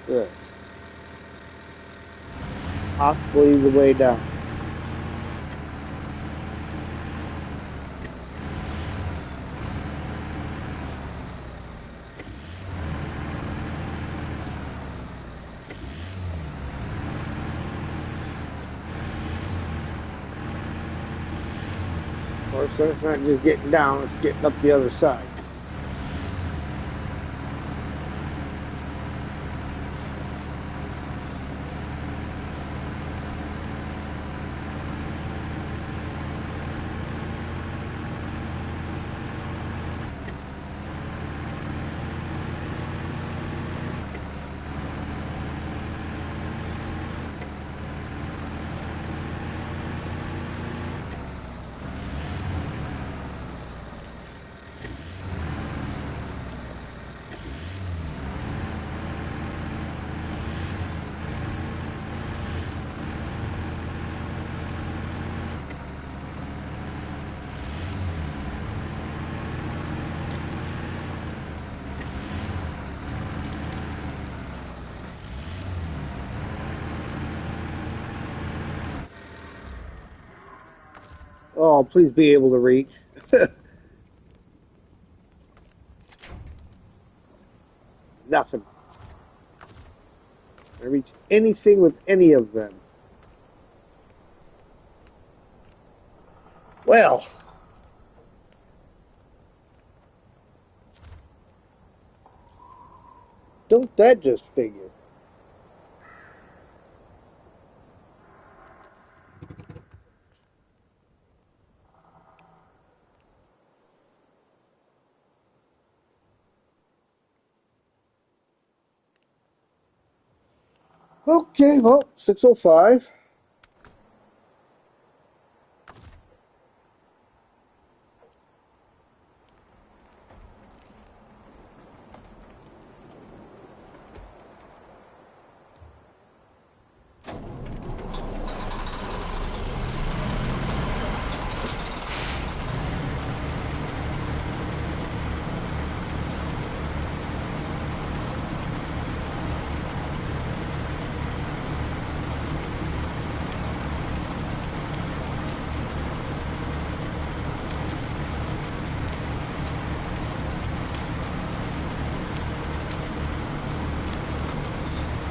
[SPEAKER 1] Good. possibly the way down. Of course, then it's not just getting down, it's getting up the other side. Oh, please be able to reach. Nothing. I reach anything with any of them. Well, don't that just figure? Okay, well, 6:05.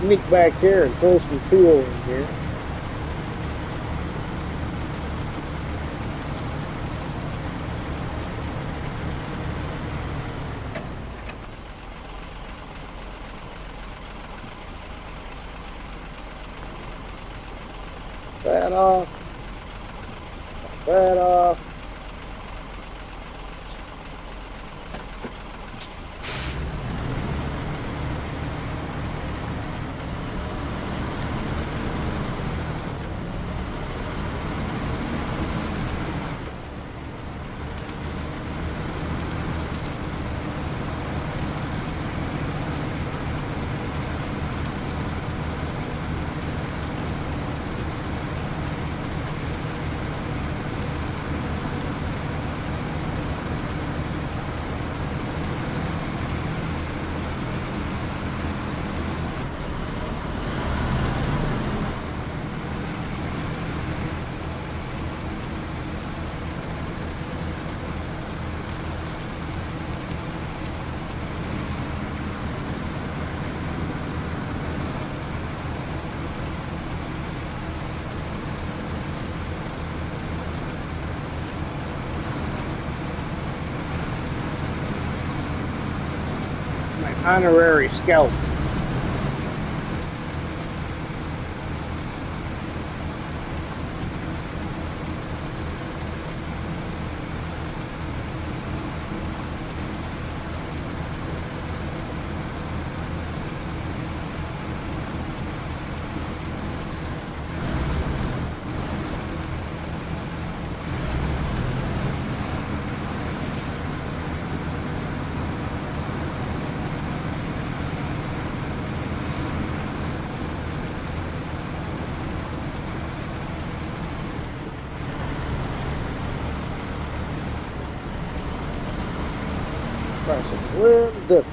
[SPEAKER 1] Sneak back here and throw some fuel in here. That off. That off. Honorary scout. That's a little different.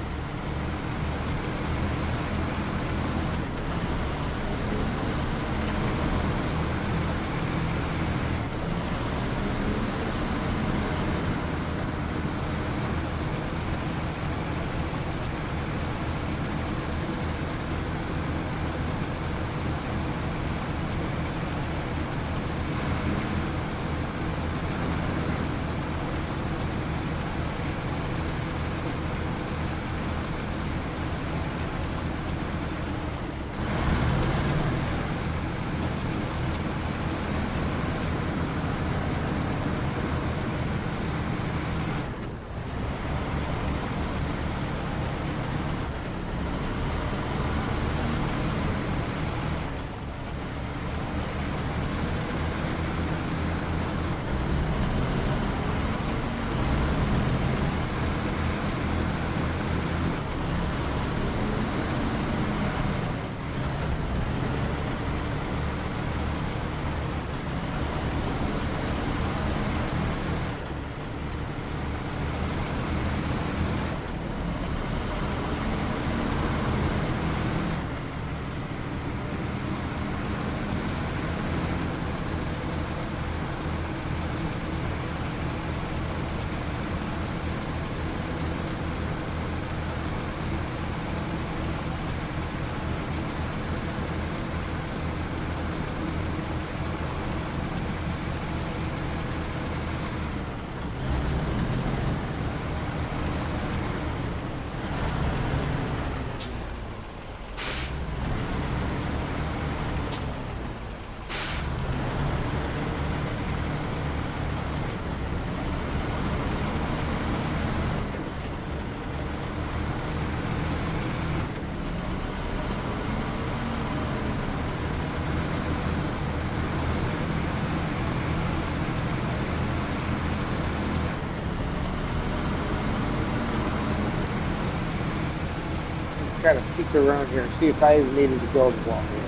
[SPEAKER 1] kind of peek around here and see if I even needed to build a wall here.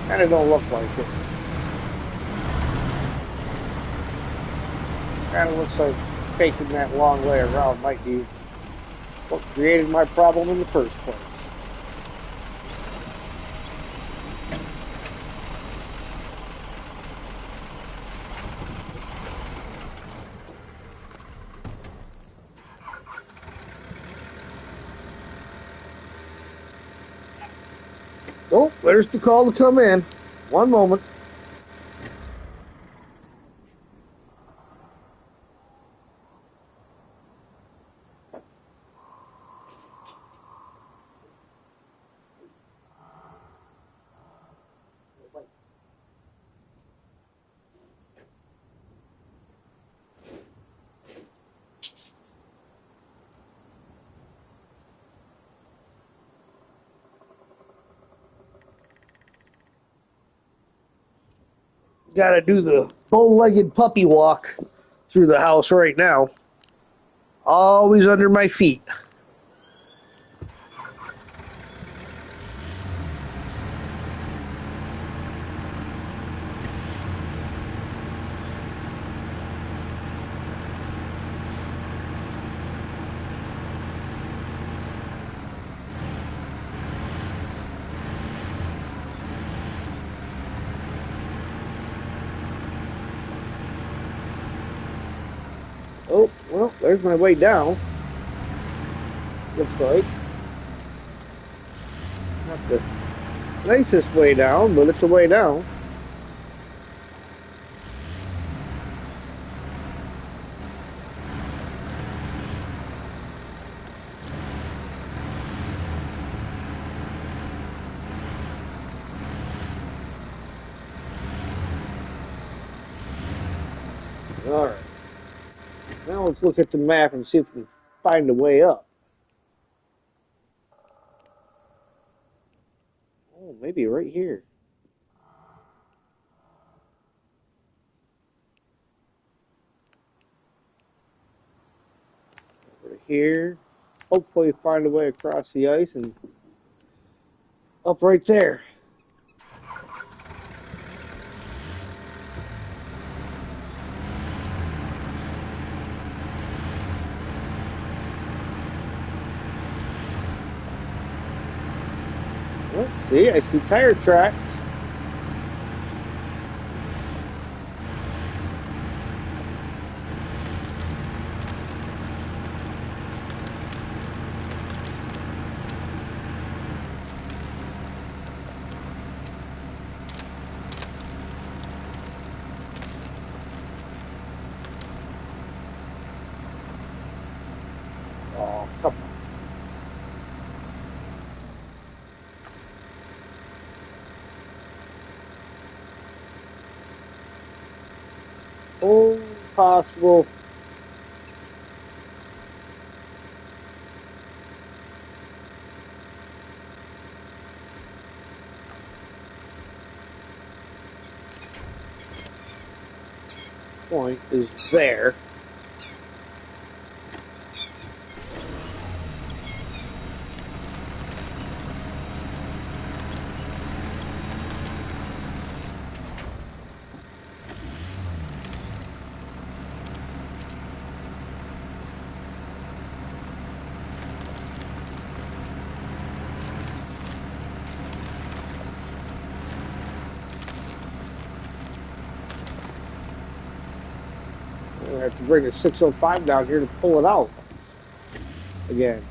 [SPEAKER 1] Kind of don't look like it. Kind of looks like taking that long way around might be what created my problem in the first place. Oh, there's the call to come in. One moment. Got to do the bow-legged puppy walk through the house right now. Always under my feet. Oh, well, there's my way down. Looks like. Not the nicest way down, but it's a way down. All right. Now let's look at the map and see if we can find a way up. Oh, maybe right here. Over here. Hopefully find a way across the ice and up right there. Well, see, I see tire tracks. Oh, come on. Oh, possible. Point is there. I have to bring the 605 down here to pull it out again.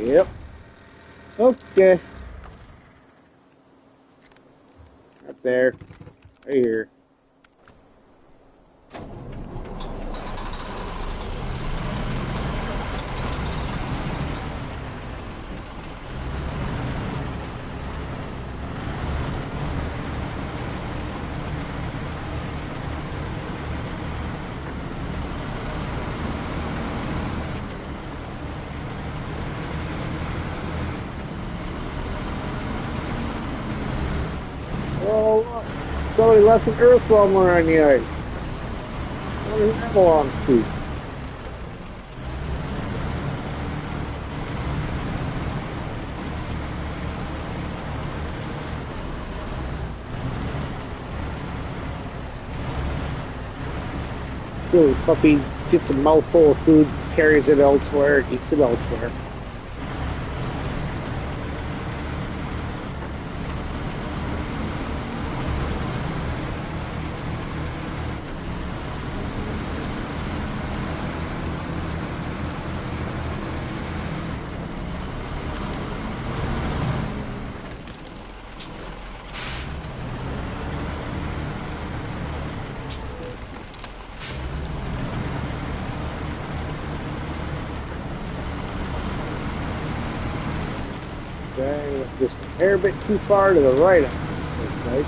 [SPEAKER 1] Yep. Okay. Right there. Right here. left an earth rummer on the ice. I wonder who that belongs to. Silly puppy gets a mouthful of food, carries it elsewhere, eats it elsewhere. Okay, just a hair bit too far to the right of it, looks like.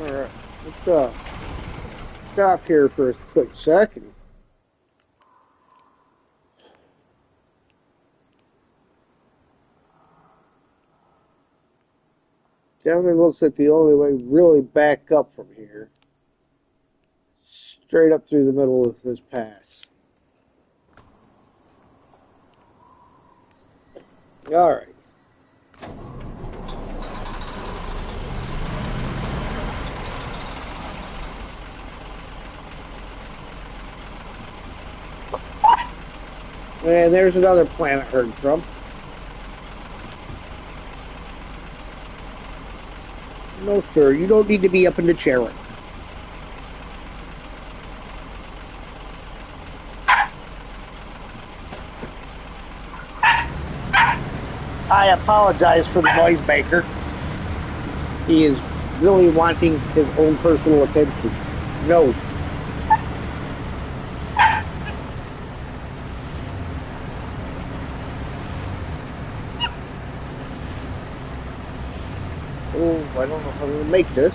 [SPEAKER 1] Alright, let's stop here for a quick second. Definitely looks like the only way really back up from here. Straight up through the middle of this pass. Alright. And there's another planet heard from. No, sir, you don't need to be up in the chair. I apologize for the noise maker. He is really wanting his own personal attention. No. Oh, I don't know if I'm going to make this.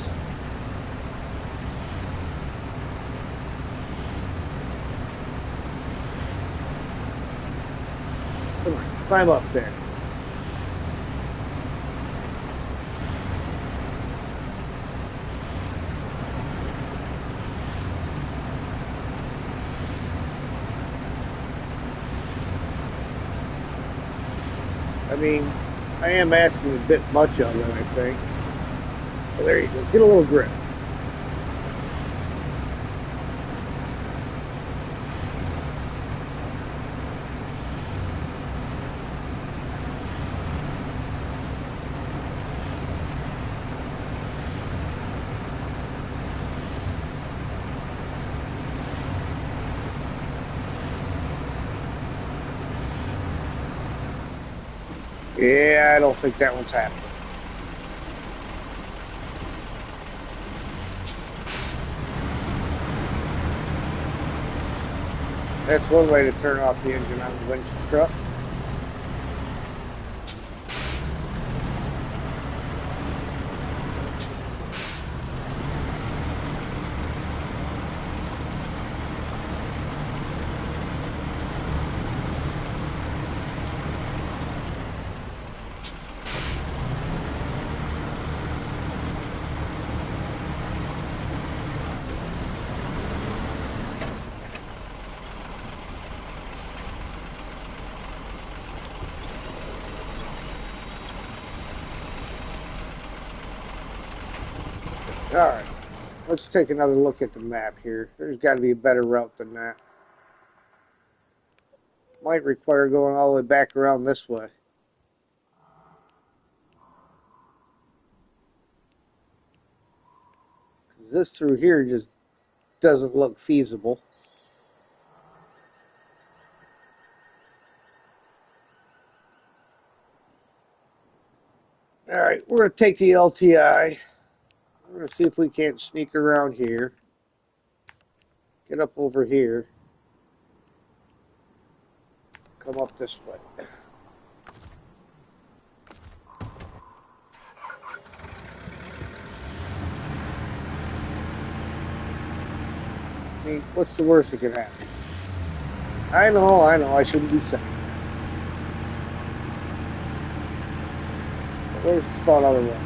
[SPEAKER 1] Come on, climb up there. I mean, I am asking a bit much of it, I think. Well, there you go. Get a little grip. Yeah, I don't think that one's happening. That's one way to turn off the engine on the winch truck. Alright, let's take another look at the map here. There's got to be a better route than that. Might require going all the way back around this way. This through here just doesn't look feasible. Alright, we're going to take the LTI. We're going to see if we can't sneak around here. Get up over here. Come up this way. I mean, what's the worst that can happen? I know, I shouldn't be saying that. But where's the spot otherwise?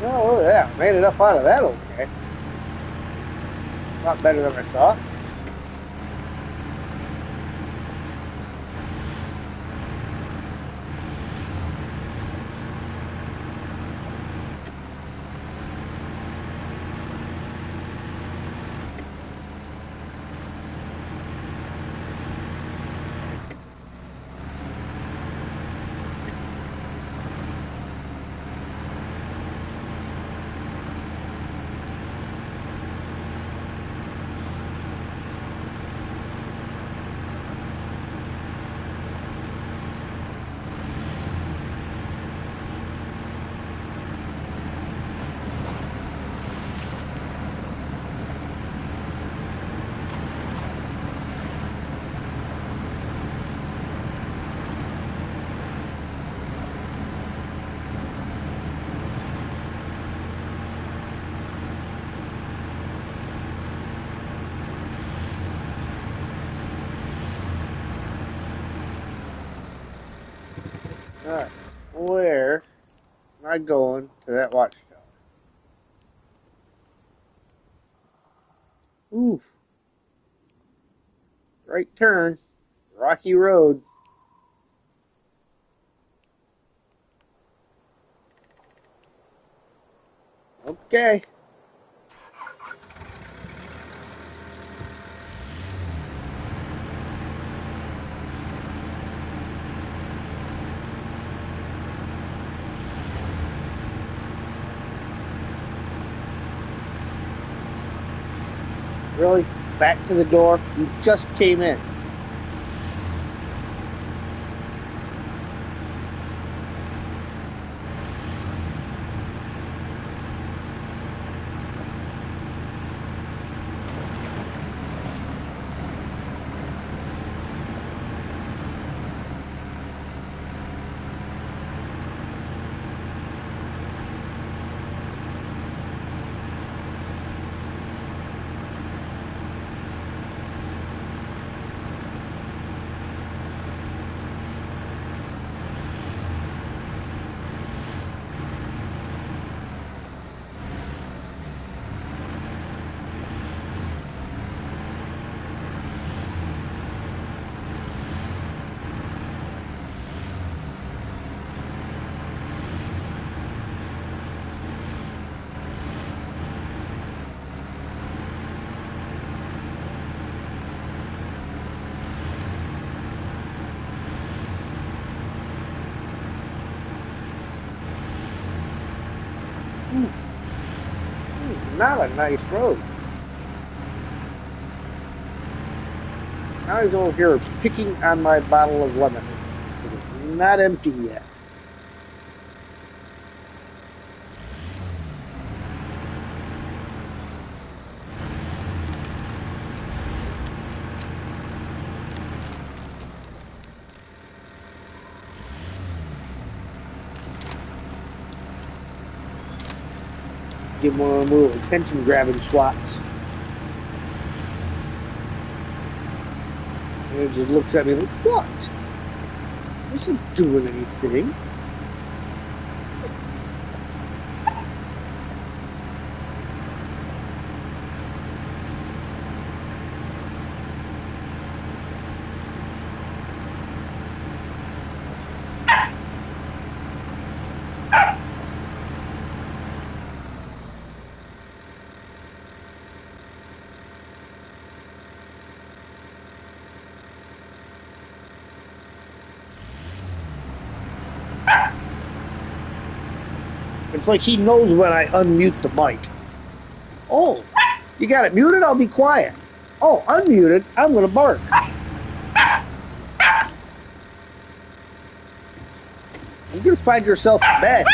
[SPEAKER 1] Oh, look at that. Made it up out of that okay. Not better than I thought. Alright, where am I going to that watchtower? Oof. Right turn. Rocky road. Okay. Really? Back to the door? You just came in. Not a nice road. Now he's over here picking on my bottle of lemonade. It is not empty yet. Give one of them little attention grabbing swats. And it just looks at me like, what? This isn't doing anything. It's like he knows when I unmute the mic. Oh, you got it muted? I'll be quiet. Oh, unmuted? I'm going to bark. You're going to find yourself in bed.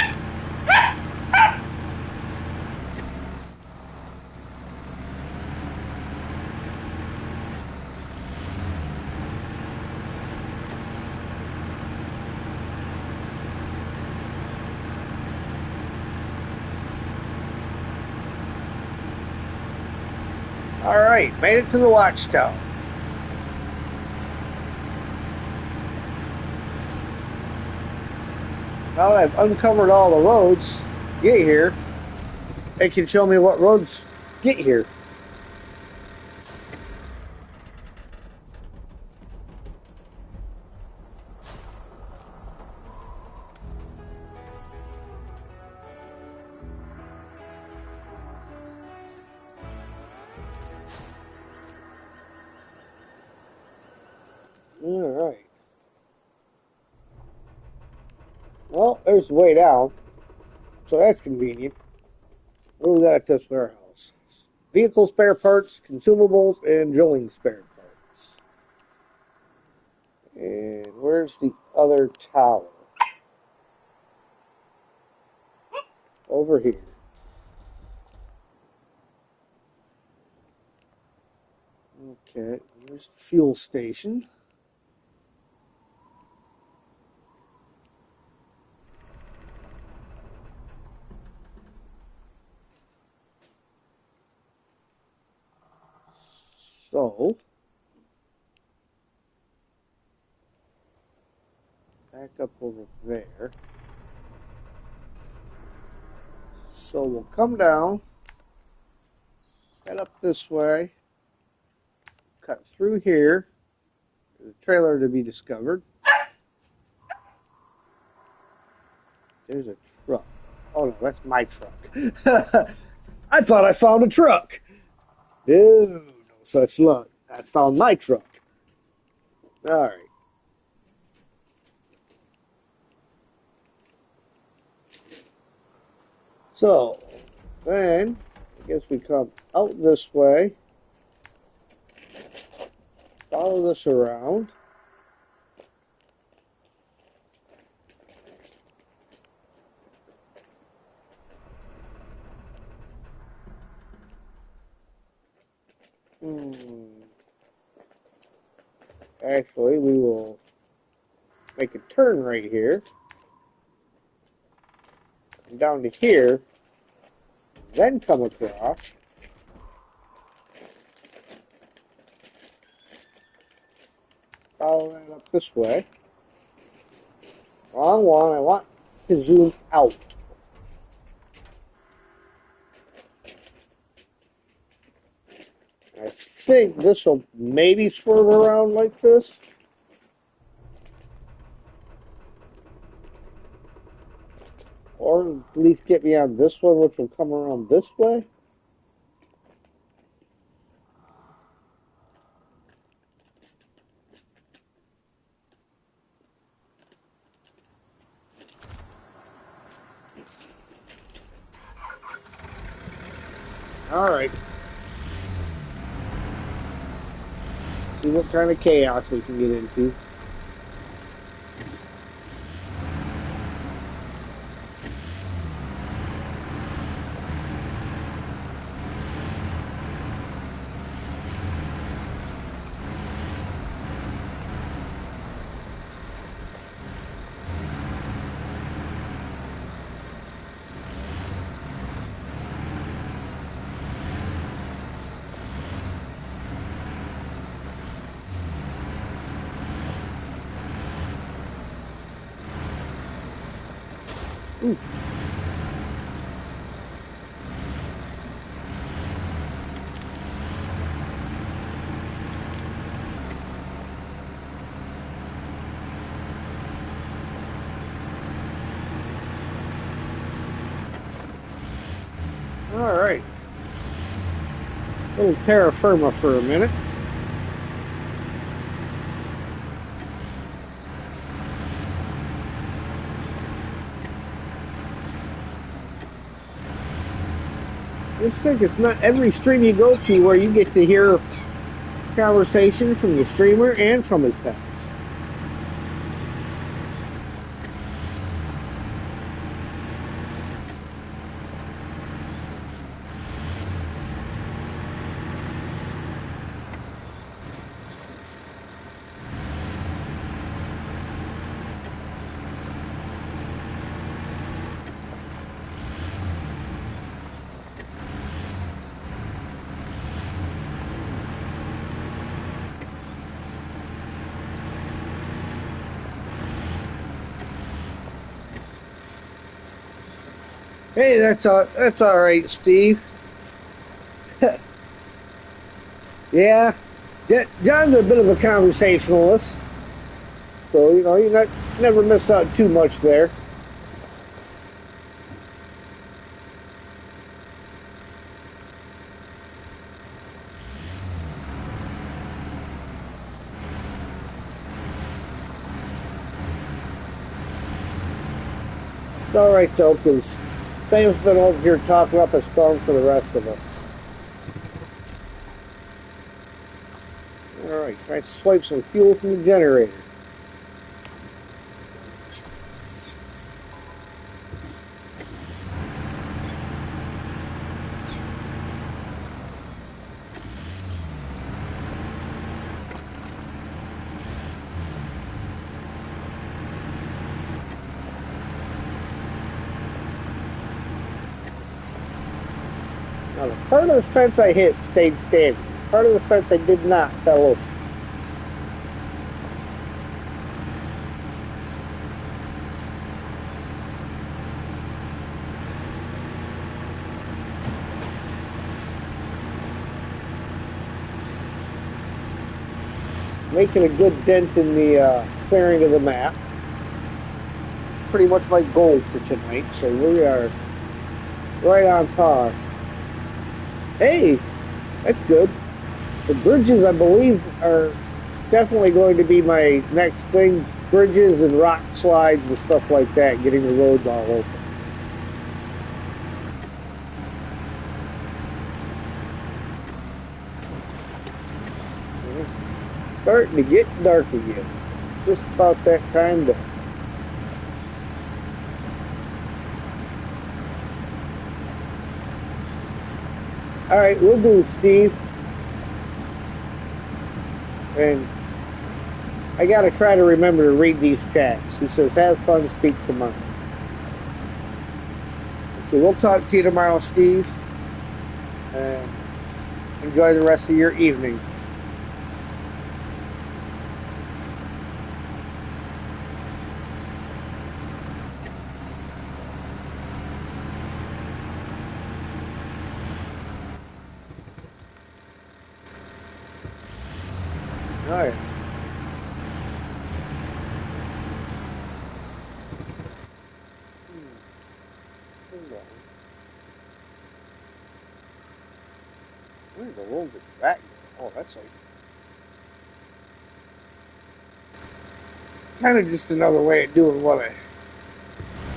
[SPEAKER 1] All right, made it to the watchtower. Now that I've uncovered all the roads get here, they can show me what roads get here. All right. Well, there's the way down, so that's convenient. What do we got at this warehouse? Vehicle spare parts, consumables, and drilling spare parts. And where's the other tower? Over here. Okay, here's the fuel station. So, back up over there. So we'll come down, head up this way, cut through here. There's a trailer to be discovered. There's a truck. Oh no, that's my truck. I thought I found a truck. No such luck. I found my truck. All right. So, then, I guess we come out this way, follow this around. Actually, we will make a turn right here, and down to here, then come across. Follow that up this way. Wrong one. I want to zoom out. I think this will maybe swerve around like this. Or at least get me on this one, which will come around this way. All right. See what kind of chaos we can get into. Oof. All right. Little terra firma for a minute. Just think it's not every stream you go to where you get to hear conversation from the streamer and from his pets. Hey, that's all right, Steve. Yeah, John's a bit of a conversationalist, so you not never miss out too much there. It's all right though, because Sam's been over here talking up a storm for the rest of us. All right, try to swipe some fuel from the generator. Now, the part of the fence I hit stayed standing. Part of the fence I did not fell over. Making a good dent in the clearing of the map. Pretty much my goal for tonight, so we are right on par. Hey, that's good. The bridges, I believe, are definitely going to be my next thing. Bridges and rock slides and stuff like that, getting the roads all open. It's starting to get dark again. Just about that time to... All right, we'll do, Steve. And I got to try to remember to read these chats. He says, have fun, speak tomorrow. So we'll talk to you tomorrow, Steve. And enjoy the rest of your evening. All right. Where's the road back? Oh, that's like kind of just another way of doing what I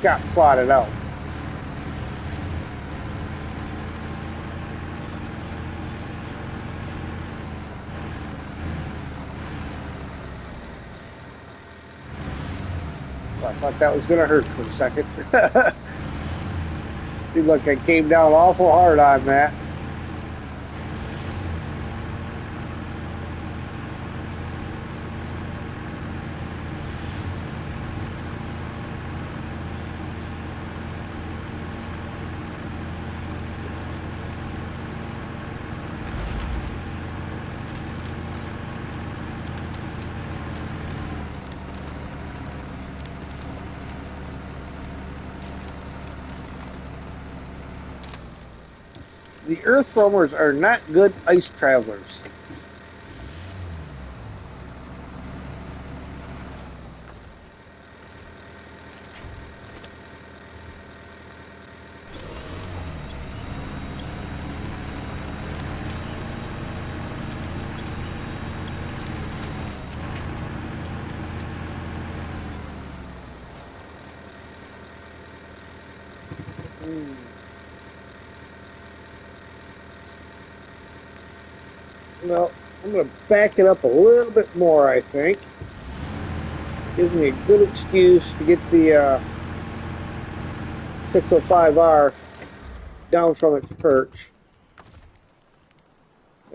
[SPEAKER 1] got plotted out. I thought that was going to hurt for a second. Seemed like I came down awful hard on that. The earth roamers are not good ice travelers. Well, I'm going to back it up a little bit more, I think. Gives me a good excuse to get the 605R down from its perch.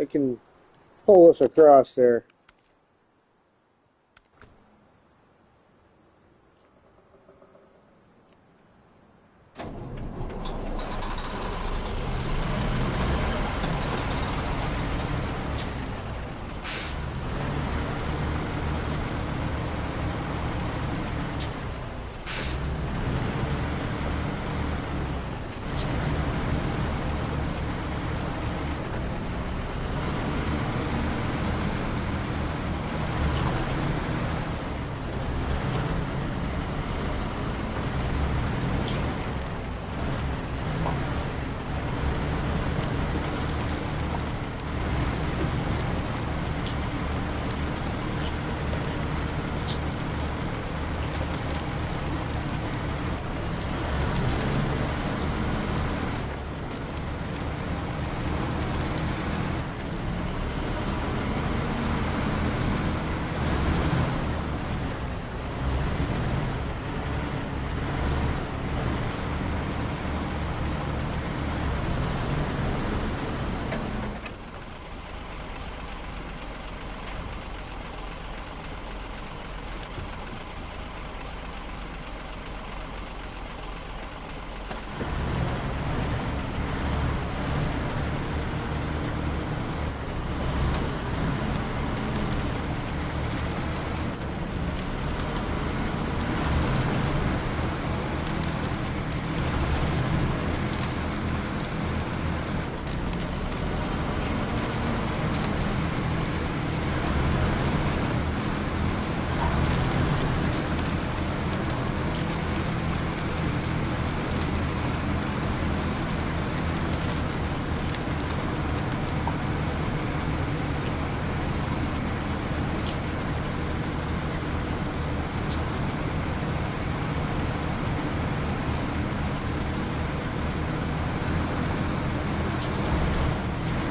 [SPEAKER 1] I can pull this across there.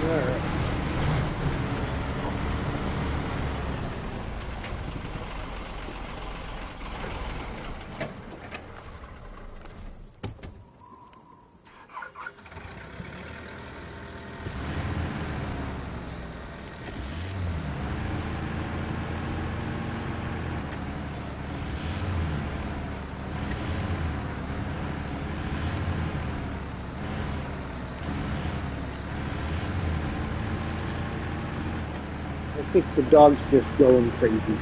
[SPEAKER 1] Alright. I think the dog's just going crazy.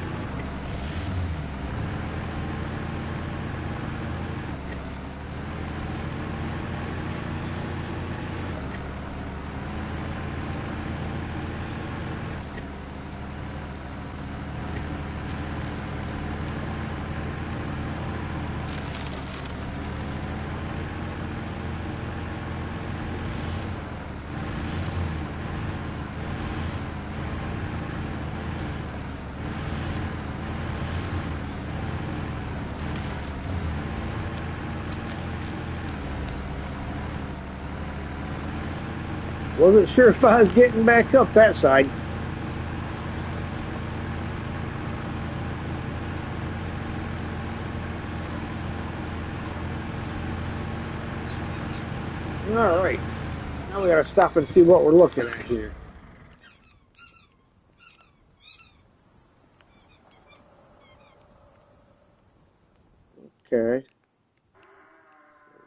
[SPEAKER 1] Wasn't sure if I was getting back up that side. Alright. Now we gotta stop and see what we're looking at here. Okay.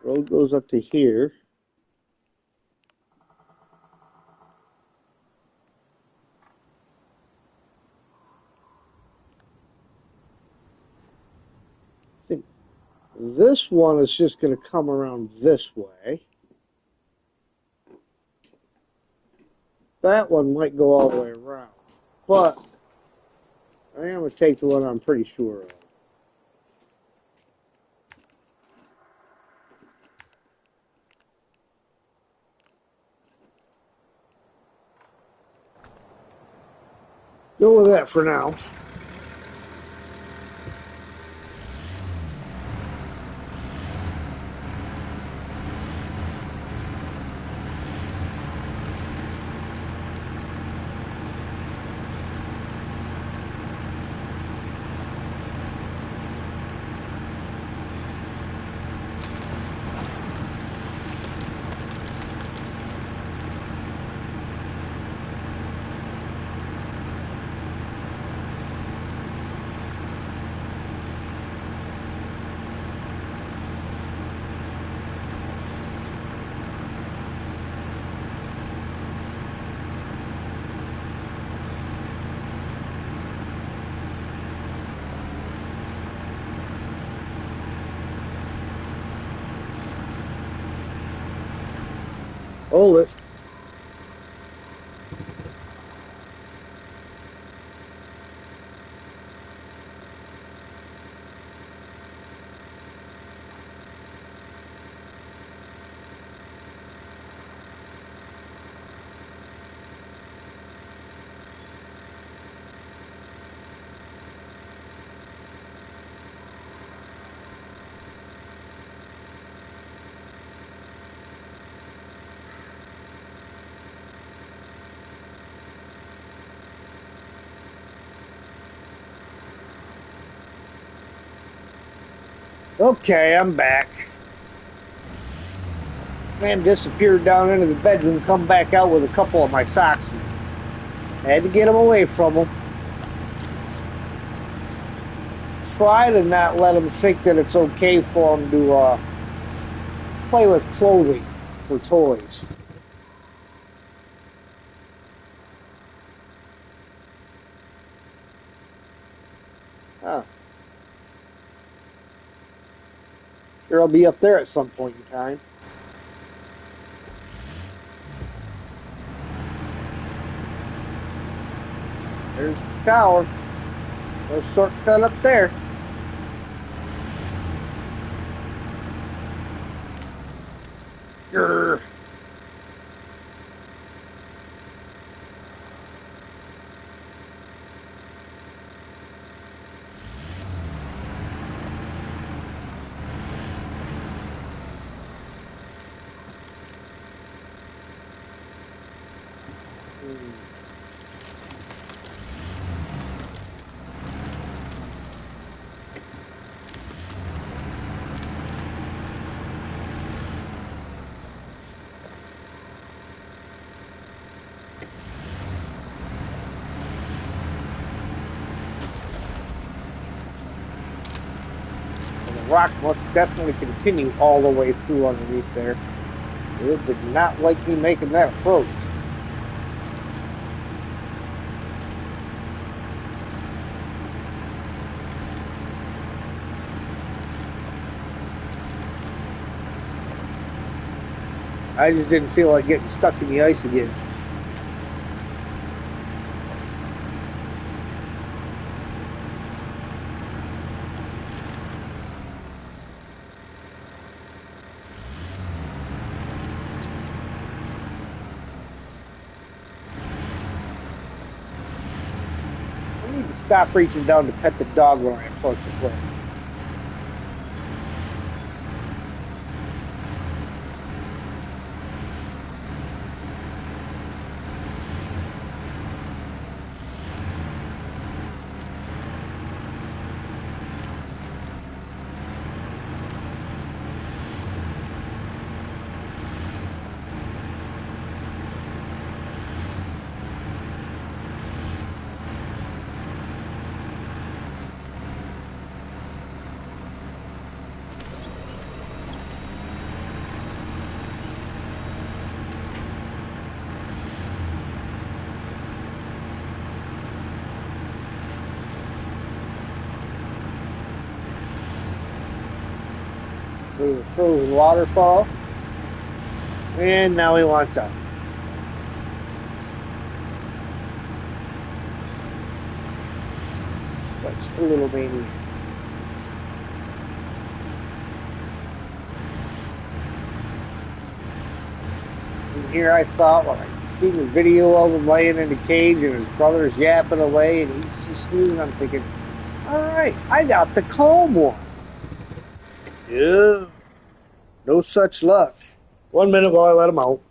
[SPEAKER 1] The road goes up to here. I think this one is just going to come around this way. That one might go all the way around. But I am going to take the one I'm pretty sure of. Go with that for now. Hold it. Okay, I'm back. Man disappeared down into the bedroom, come back out with a couple of my socks. I had to get them away from him. Try to not let him think that it's okay for him to play with clothing or toys. Huh. Sure, I'll be up there at some point in time. There's the tower. No shortcut up there. Grr. The rock must definitely continue all the way through underneath there. It did not like me making that approach. I just didn't feel like getting stuck in the ice again. I need to stop reaching down to pet the dog when I approach the cliff. Through the frozen waterfall. And now he wants up. Just a little maniac. And here I thought, when I seen the video of him laying in the cage and his brother's yapping away and he's just snoozing, I'm thinking, all right, I got the calm one. Yeah, no such luck. 1 minute while I let him out.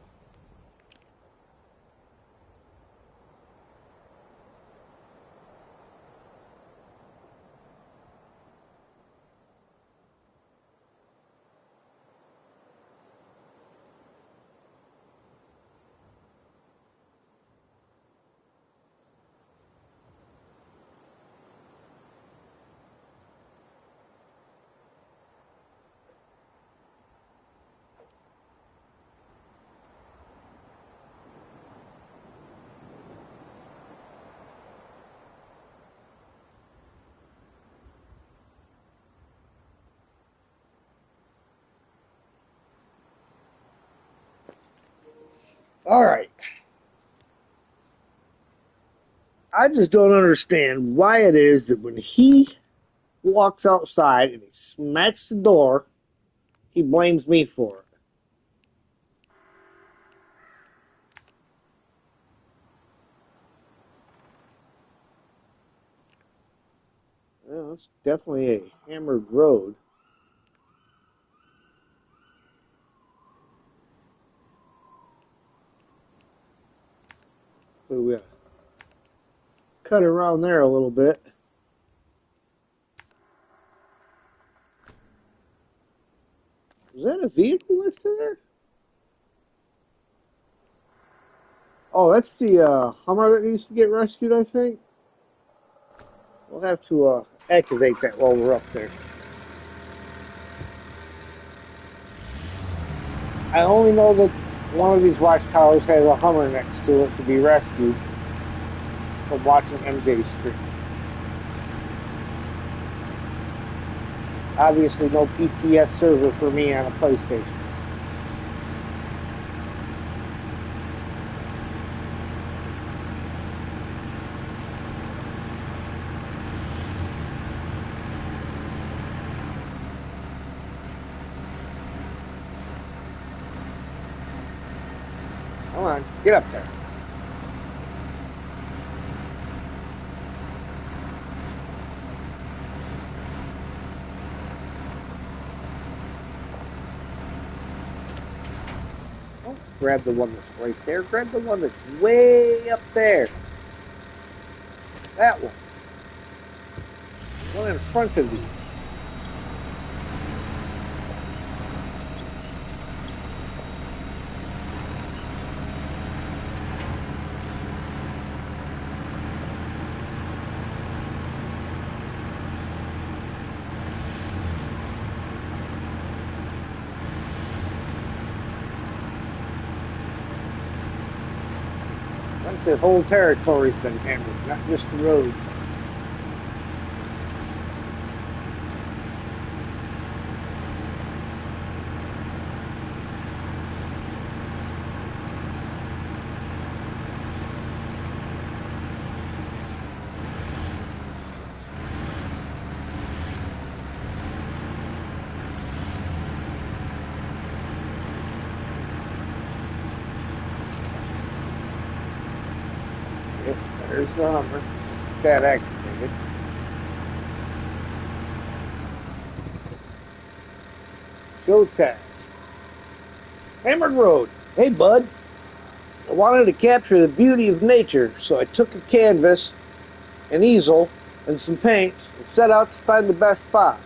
[SPEAKER 1] All right. I just don't understand why it is that when he walks outside and he smacks the door, he blames me for it. Well, it's definitely a hammered road. So we gotta cut around there a little bit. Is that a vehicle next to there? Oh, that's the Hummer that needs to get rescued, I think. We'll have to activate that while we're up there. I only know that one of these watchtowers has a Hummer next to it to be rescued from watching MJ stream. Obviously, no PTS server for me on a PlayStation. Come on, get up there. Don't grab the one that's right there. Grab the one that's way up there. That one. The one in front of you. Once this whole territory's been hammered, not just the road. Yep, there's the Hummer. That activated. Show task. Hammered Road. Hey, bud. I wanted to capture the beauty of nature, so I took a canvas, an easel, and some paints and set out to find the best spot.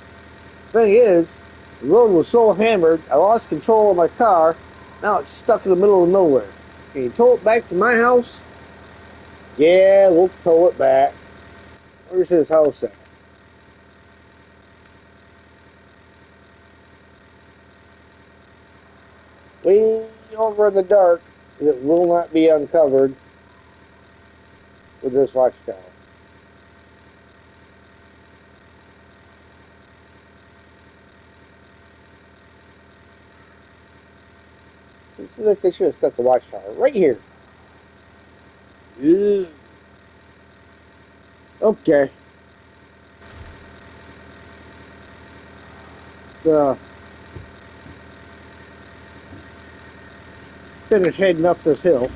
[SPEAKER 1] Thing is, the road was so hammered, I lost control of my car. Now it's stuck in the middle of nowhere. Can you tow it back to my house? Yeah, we'll tow it back. Where's his house at? Way over in the dark that will not be uncovered with this watchtower. It seems like they should have stuck the watchtower right here. Ew. Okay. finish heading up this hill.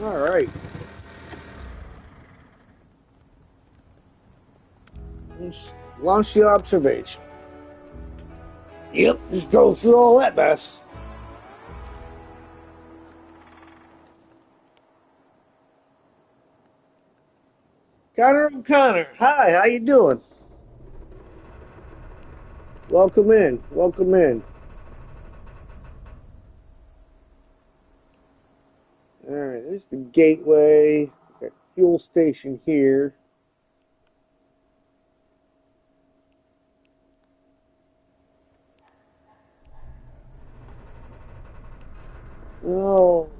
[SPEAKER 1] All right. Let's launch the observation. Yep, just drove through all that mess. Connor O'Connor, hi, how you doing? Welcome in, welcome in. All right, there's the gateway. Got fuel station here. Oh,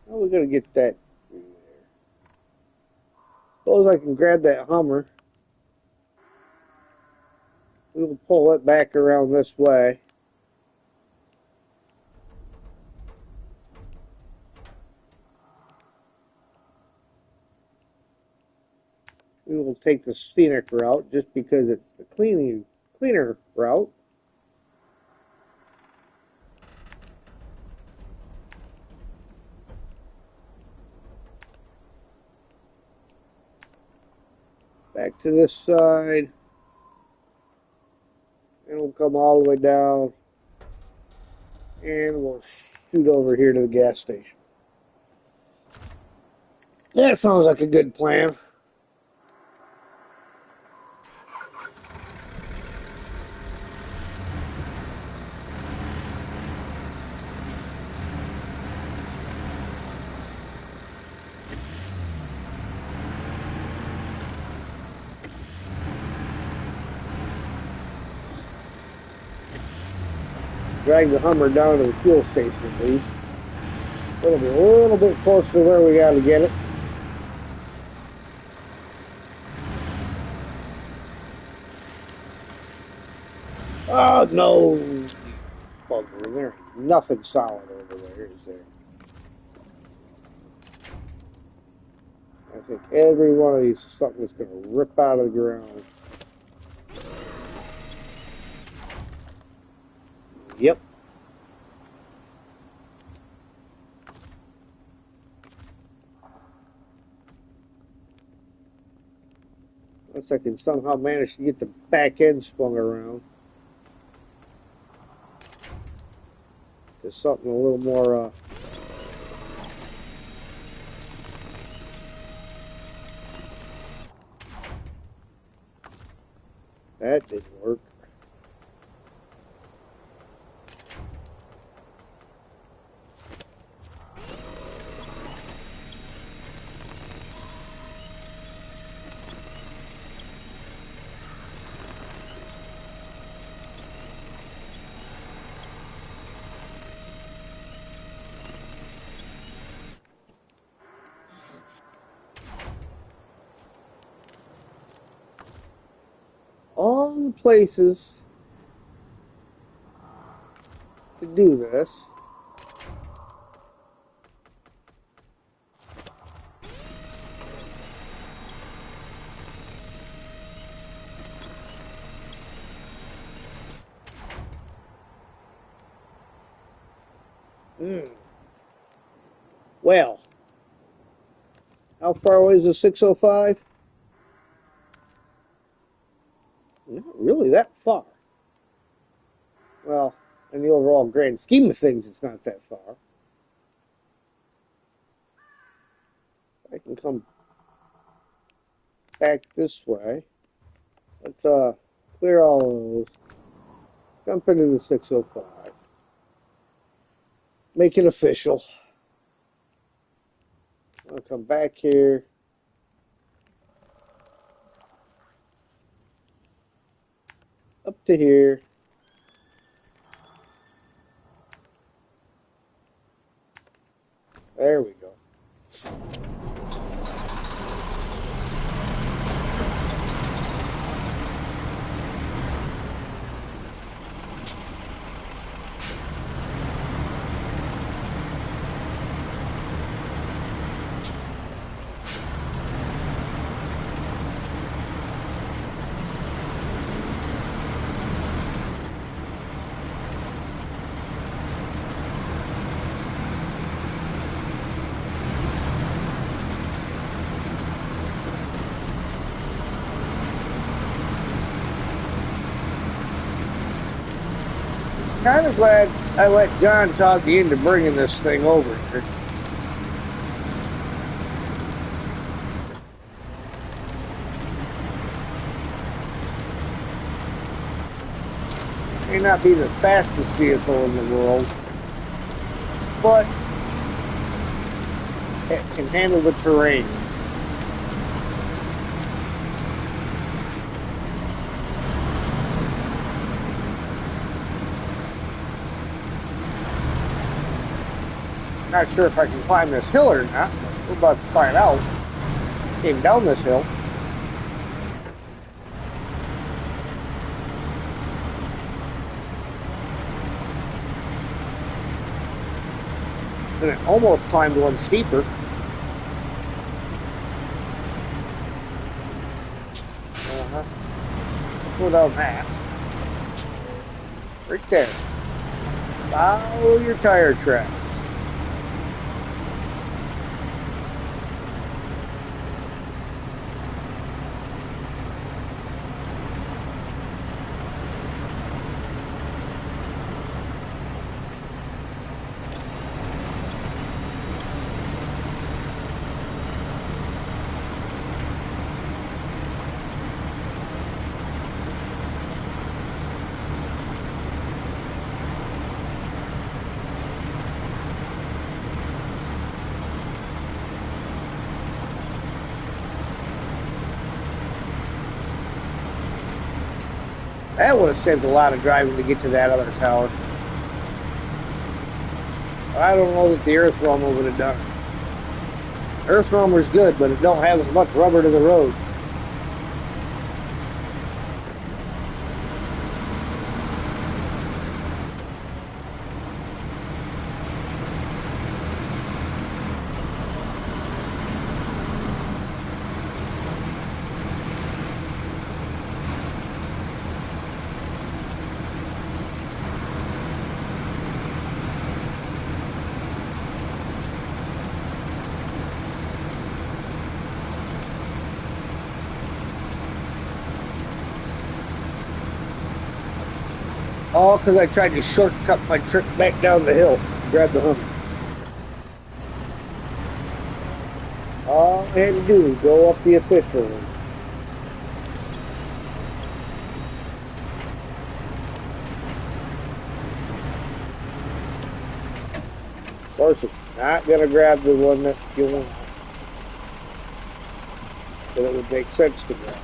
[SPEAKER 1] how are we gonna get that through there? Suppose I can grab that Hummer. We will pull it back around this way. We will take the scenic route just because it's the cleaner route. Back to this side. And we'll come all the way down. And we'll shoot over here to the gas station. That sounds like a good plan. Drag the Hummer down to the fuel station at least. It'll be a little bit closer to where we got to get it. Oh, no. Bugger. There's nothing solid over there, is there? I think every one of these is something that's going to rip out of the ground. Yep. Unless I can somehow manage to get the back end swung around to something a little more. That didn't work. All the places to do this. Well, how far away is the 605? Not really that far. Well, in the overall grand scheme of things, it's not that far. I can come back this way. Let's clear all of those. Jump into the 605. Make it official. I'll come back here. Up to here. There we go. Kind of glad I let John talk you into bringing this thing over here. May not be the fastest vehicle in the world, but it can handle the terrain. Not sure if I can climb this hill or not, but we're about to find out. Came down this hill. And it almost climbed one steeper. Go down that. Right there. Follow your tire track. That would have saved a lot of driving to get to that other tower. I don't know that the Earth Roamer would have done it. Earth Roamer's good, but it don't have as much rubber to the road. All because I tried to shortcut my trip back down the hill. Grab the Hummer. All I had to do was go up the official one. Of course, it's not going to grab the one that you want. But it would make sense to grab.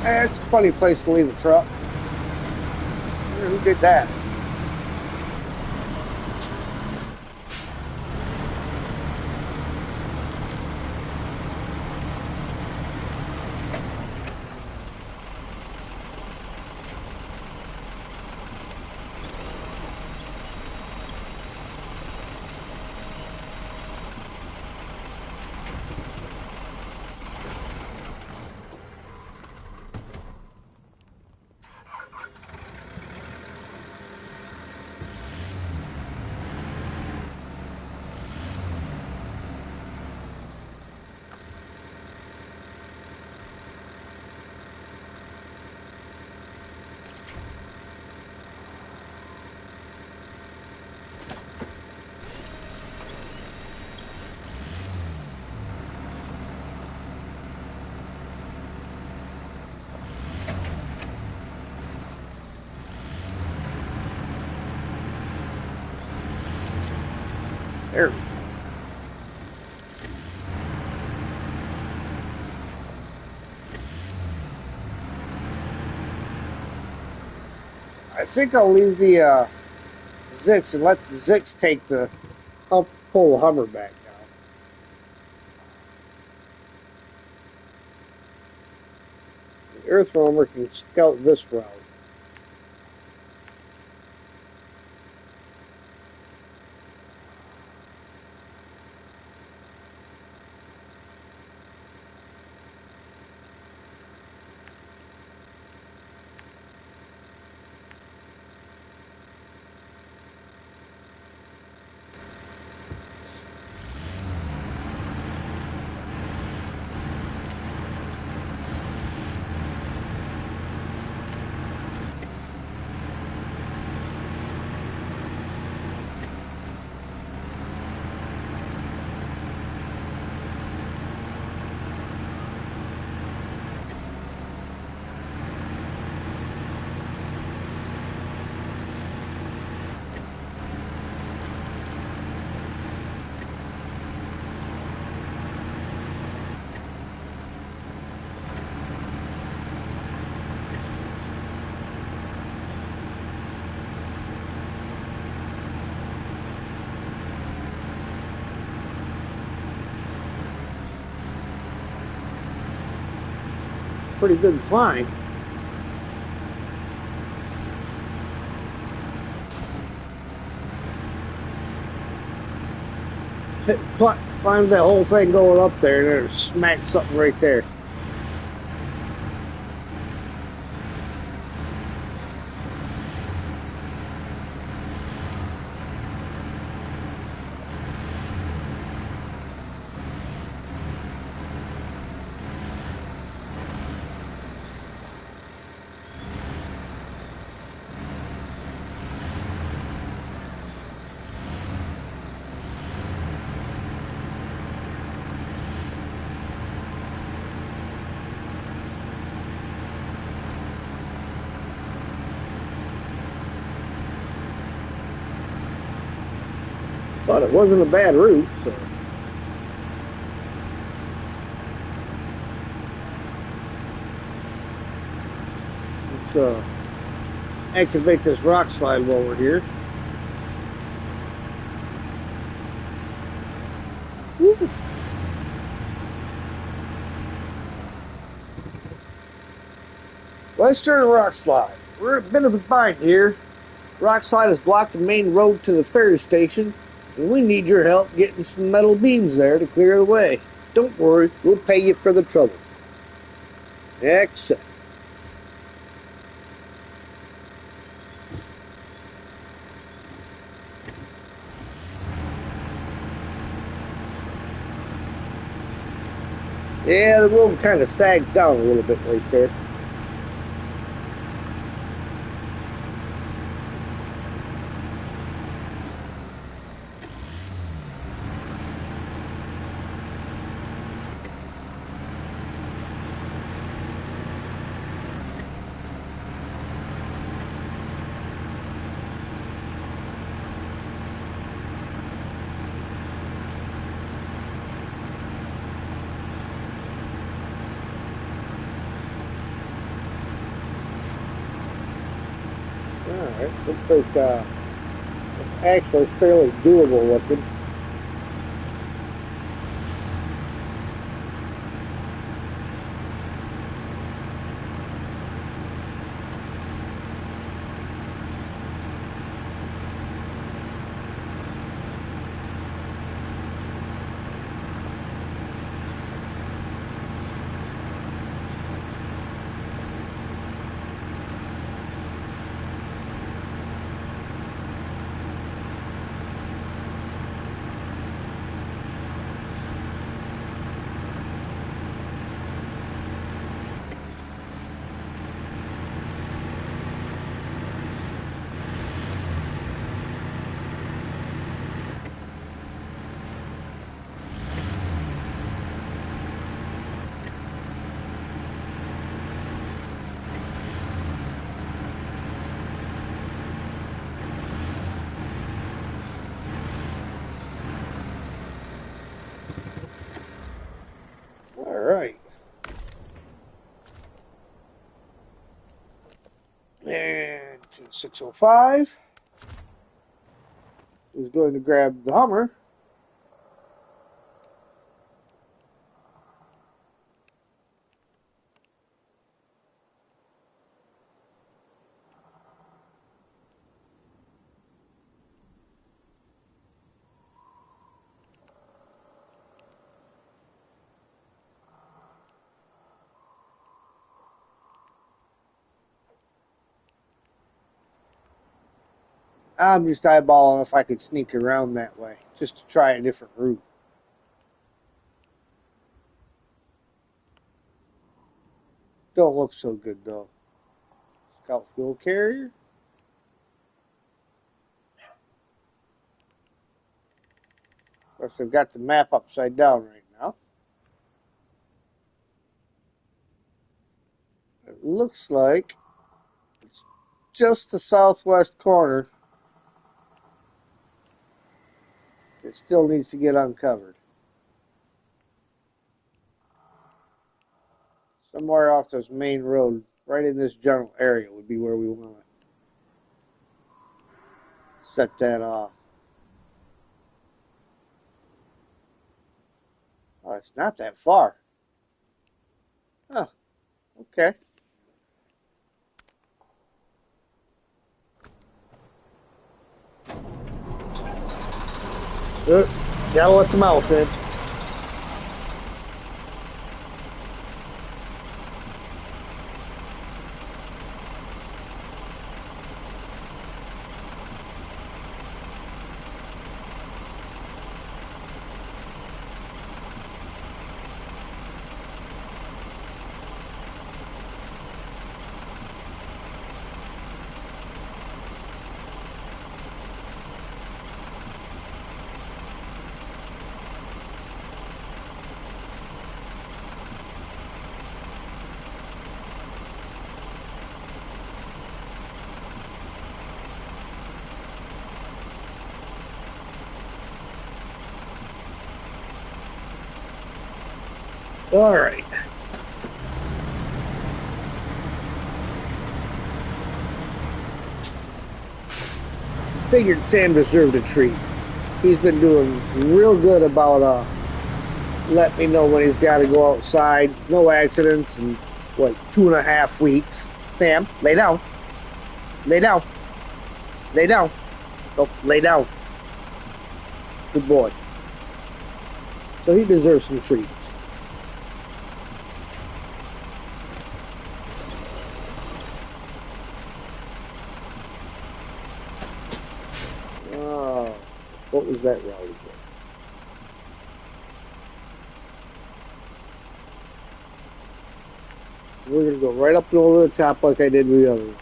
[SPEAKER 1] It's a funny place to leave a truck. Who did that? There we go. I think I'll leave the Zix and let the Zix take the pull the Hummer back now. The Earth Roamer can scout this route. Pretty good climb. Climbed that whole thing going up there, and then it smacked something right there. But it wasn't a bad route, so. Let's activate this rock slide while we're here. Oops. Let's turn the rock slide. We're in a bit of a bind here. Rock slide has blocked the main road to the ferry station, and we need your help getting some metal beams there to clear the way. Don't worry, we'll pay you for the trouble. Accept. Yeah, the road kind of sags down a little bit right there. Alright, looks like it's actually fairly doable looking. 605 is going to grab the Hummer. I'm just eyeballing if I could sneak around that way, just to try a different route. Don't look so good, though. Scout fuel carrier. Of course, I've got the map upside down right now. It looks like it's just the southwest corner. It still needs to get uncovered. Somewhere off this main road, right in this general area, would be where we want to set that off. Oh, it's not that far. Oh, okay. Gotta let the mouse in. All right. Figured Sam deserved a treat. He's been doing real good about letting me know when he's got to go outside. No accidents in, what, 2.5 weeks. Sam, lay down. Lay down. Lay down. Nope, lay down. Good boy. So he deserves some treats. Oh, what was that route again? We're going to go right up and over the top like I did with the other one.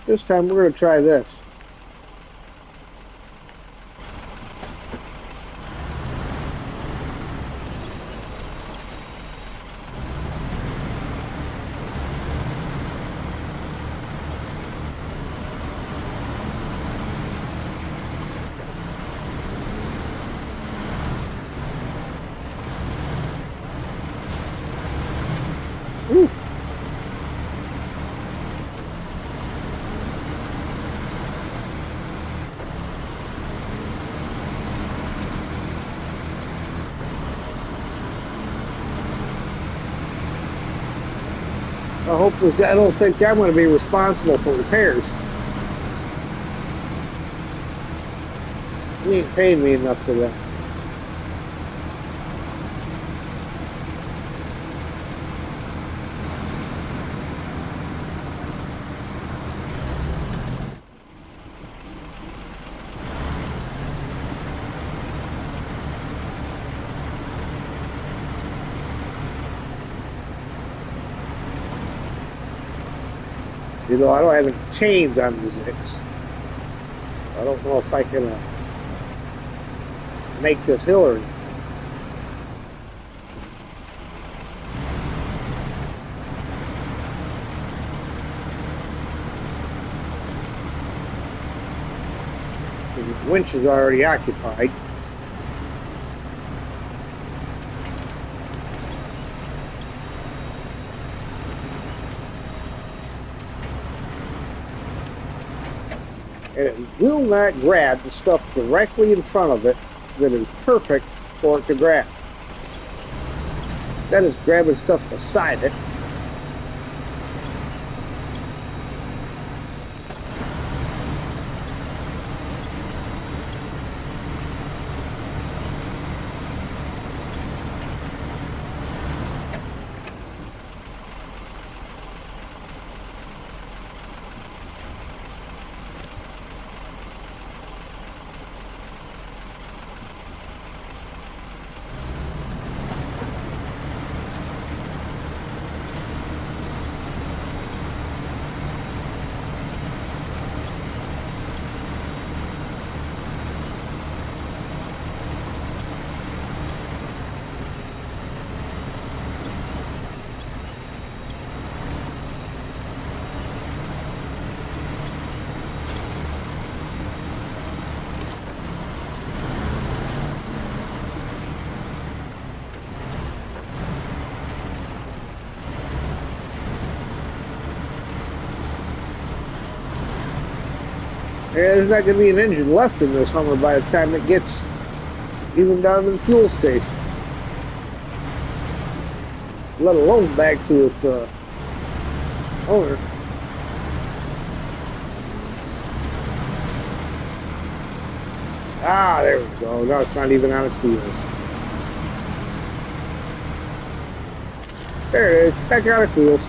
[SPEAKER 1] This time we're going to try this. Oof. I don't think I'm going to be responsible for repairs. He ain't paying me enough for that. You know, I don't have any chains on these X. I don't know if I can make this hill or anything. The winch is already occupied. and it will not grab the stuff directly in front of it that is perfect for it to grab. That is grabbing stuff beside it. Yeah, there's not going to be an engine left in this Hummer by the time it gets even down to the fuel station. Let alone back to its owner. Ah, there we go. Now it's not even on its wheels. There it is. Back on its wheels.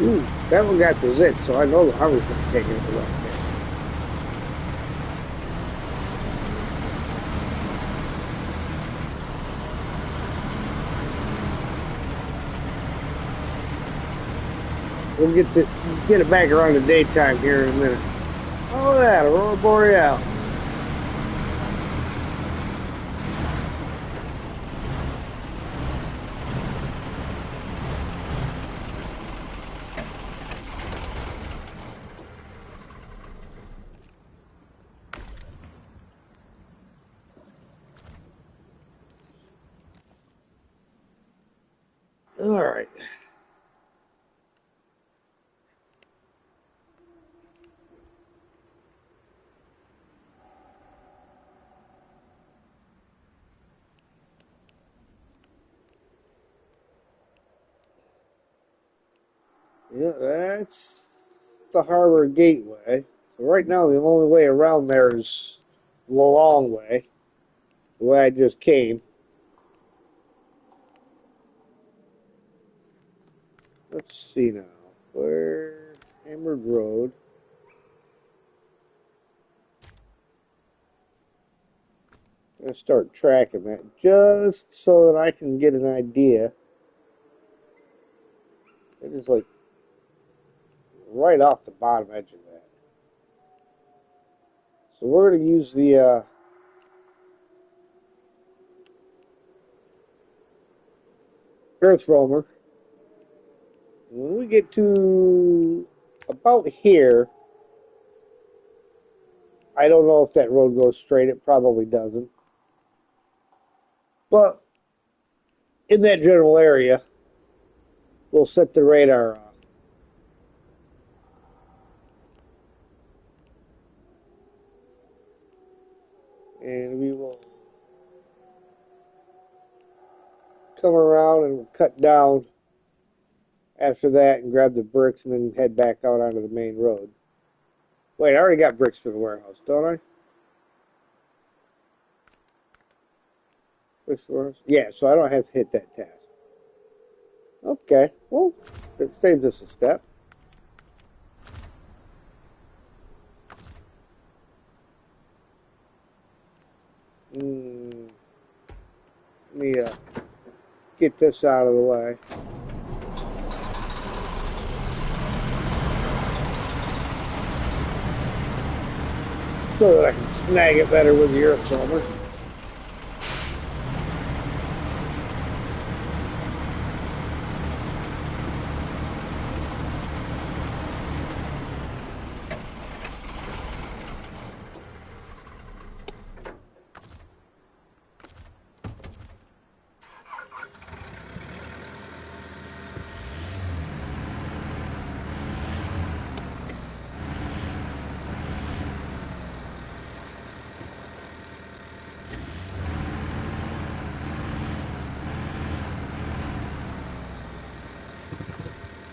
[SPEAKER 1] Ooh, that one got the zit, so I know the Hummer's going to take it away. We'll get it back around the daytime here in a minute. Oh, that Aurora Boreal. All right. Yeah, that's the Harbor Gateway. So right now, the only way around there is the long way, the way I just came. Let's see now. Where Hammered Road? I'm gonna start tracking that just so that I can get an idea. It is like right off the bottom edge of that. So we're gonna use the Earth Roamer. When we get to about here, I don't know if that road goes straight. It probably doesn't. But in that general area, we'll set the radar off. And we will come around and cut down after that and grab the bricks and then head back out onto the main road. Wait, I already got bricks for the warehouse, don't I? Bricks for the warehouse? Yeah, so I don't have to hit that task. Okay, well, it saves us a step. me get this out of the way. So that I can snag it better with the earth somewhere.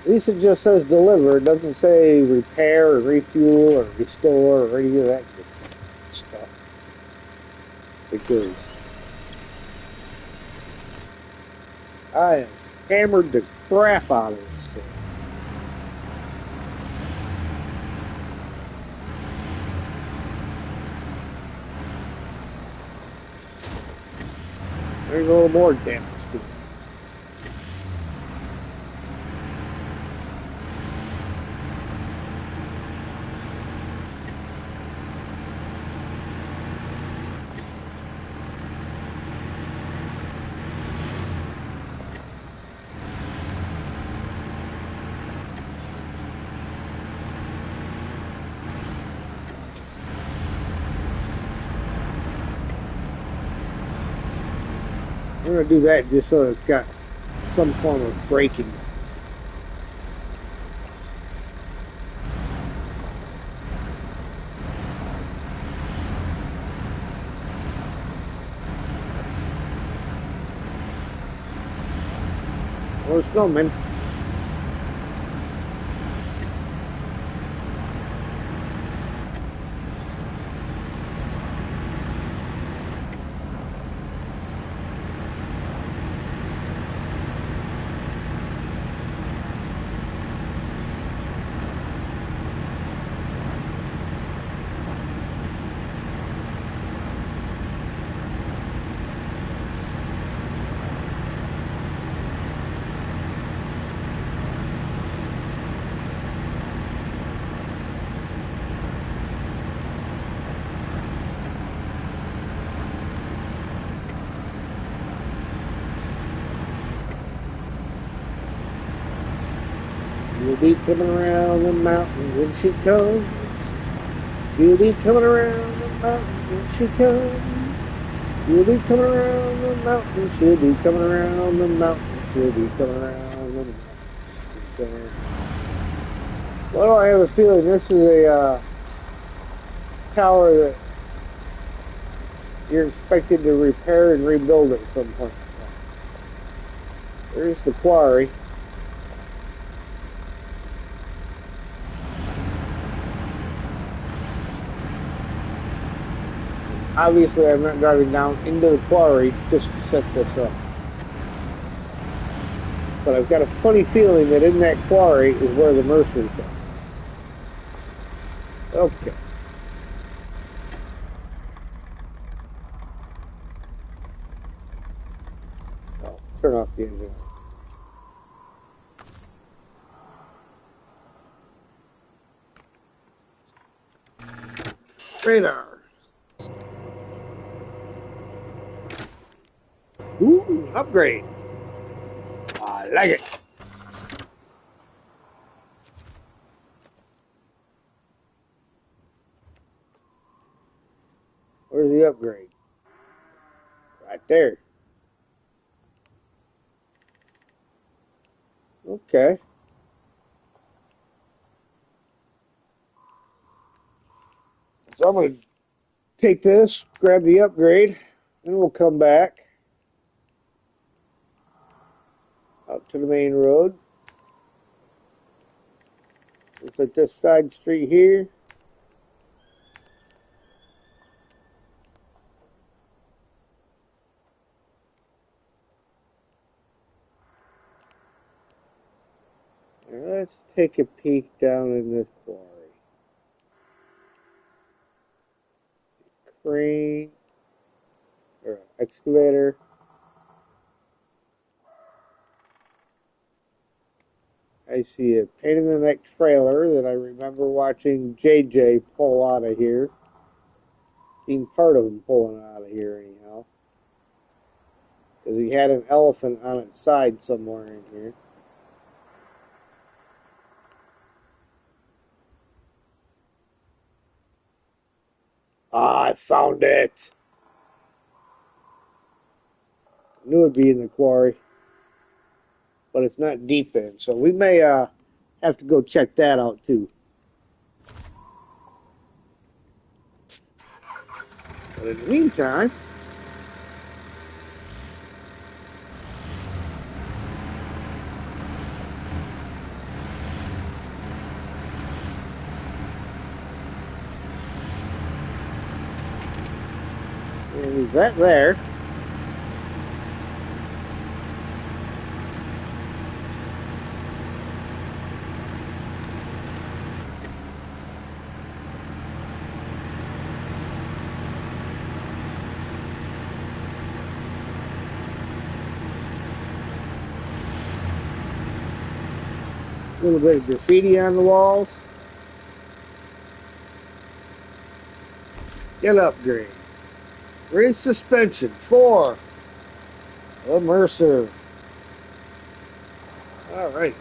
[SPEAKER 1] At least it just says deliver. It doesn't say repair or refuel or restore or any of that good stuff. Because I have hammered the crap out of this thing. There's a little more damage to it. I'm going to do that just so it's got some form of braking. Or snowman. She'll be coming around the mountain when she comes. She'll be coming around the mountain when she comes. She'll be coming around the mountain. She'll be coming around the mountain. She'll be coming around the mountain. Why do I have a feeling this is a tower that you're expected to repair and rebuild at some point? There's the quarry. Obviously, I'm not driving down into the quarry just to set this up. But I've got a funny feeling that in that quarry is where the Mercer's are. Okay. Oh, turn off the engine. Radar. Ooh, upgrade. I like it. Where's the upgrade? Right there. Okay. So I'm going to take this, grab the upgrade, and we'll come back out to the main road. Looks like this side street here. And let's take a peek down in this quarry. Crane, or excavator. I see a pain in the neck trailer that I remember watching JJ pull out of here. Seen part of him pulling out of here anyhow. Because he had an elephant on its side somewhere in here. Ah, I found it. Knew it'd be in the quarry. But it's not deep in. So we may have to go check that out too. But in the meantime, we'll leave that there. A little bit of graffiti on the walls. Get upgrade. Raise suspension. 4. A Mercer. Alright.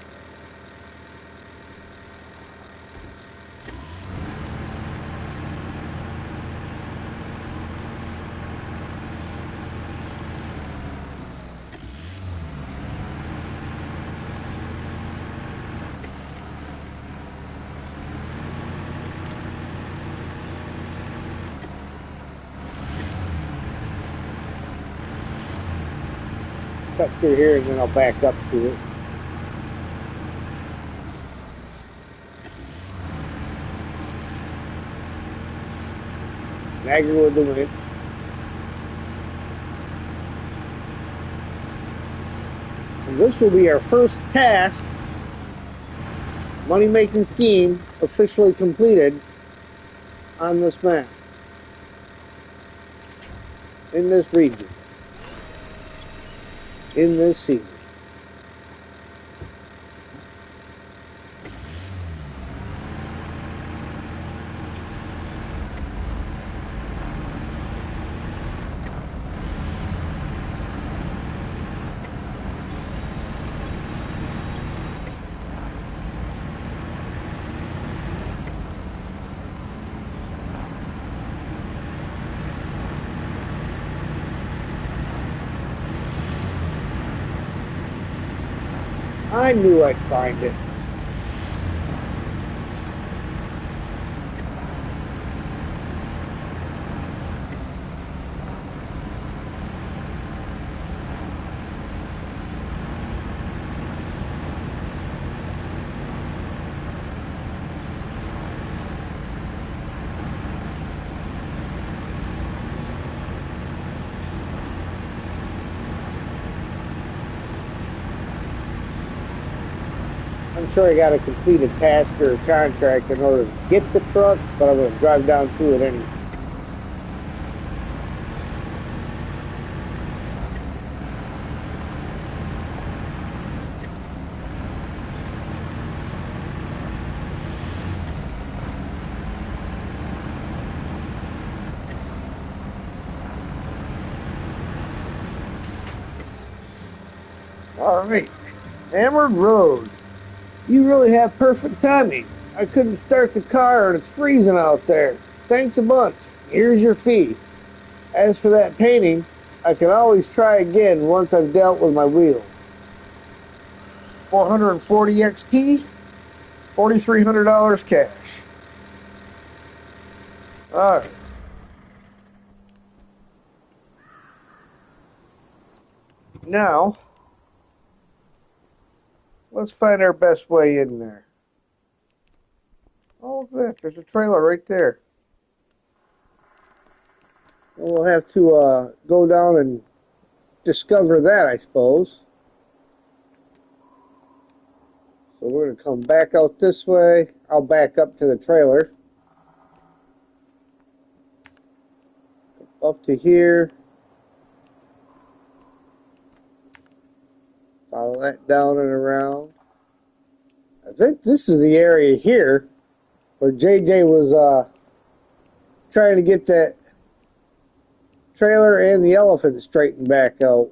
[SPEAKER 1] Cut through here and then I'll back up to it. Snag her with the wind. And this will be our first task, money-making scheme, officially completed on this map. In this region. In this season. I knew I'd find it. I'm sure I got to complete a task or a contract in order to get the truck, but I'm going to drive down to it anyway. All right, Hammered Road. You really have perfect timing. I couldn't start the car and it's freezing out there. Thanks a bunch. Here's your fee. As for that painting, I can always try again once I've dealt with my wheel. 440 XP, $4,300 cash. Alright. Now, let's find our best way in there. Oh, look at that. There's a trailer right there. We'll have to go down and discover that, I suppose. So we're going to come back out this way. I'll back up to the trailer. Up to here. Follow that down and around. I think this is the area here where JJ was trying to get that trailer and the elephant straightened back out.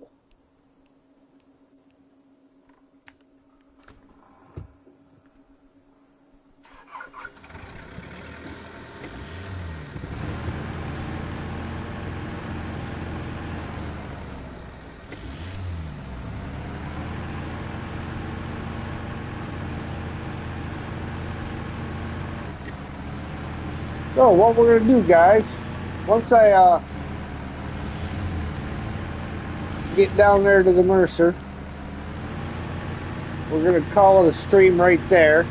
[SPEAKER 1] So what we're going to do, guys, once I get down there to the Mercer, we're going to call it a stream right there.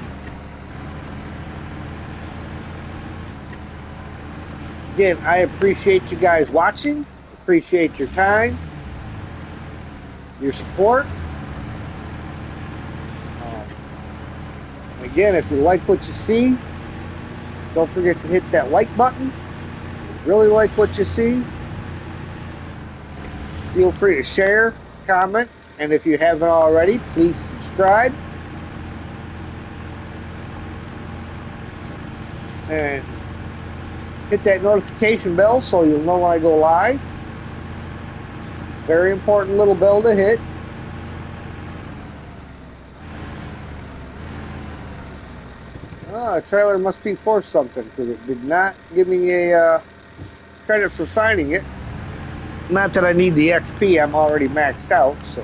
[SPEAKER 1] Again, I appreciate you guys watching, appreciate your time, your support. Again, if you like what you see, don't forget to hit that like button. If you really like what you see, feel free to share, comment, and if you haven't already, please subscribe. And hit that notification bell so you'll know when I go live. Very important little bell to hit. The trailer must be for something because it did not give me a credit for finding it. Not that I need the XP, I'm already maxed out, so.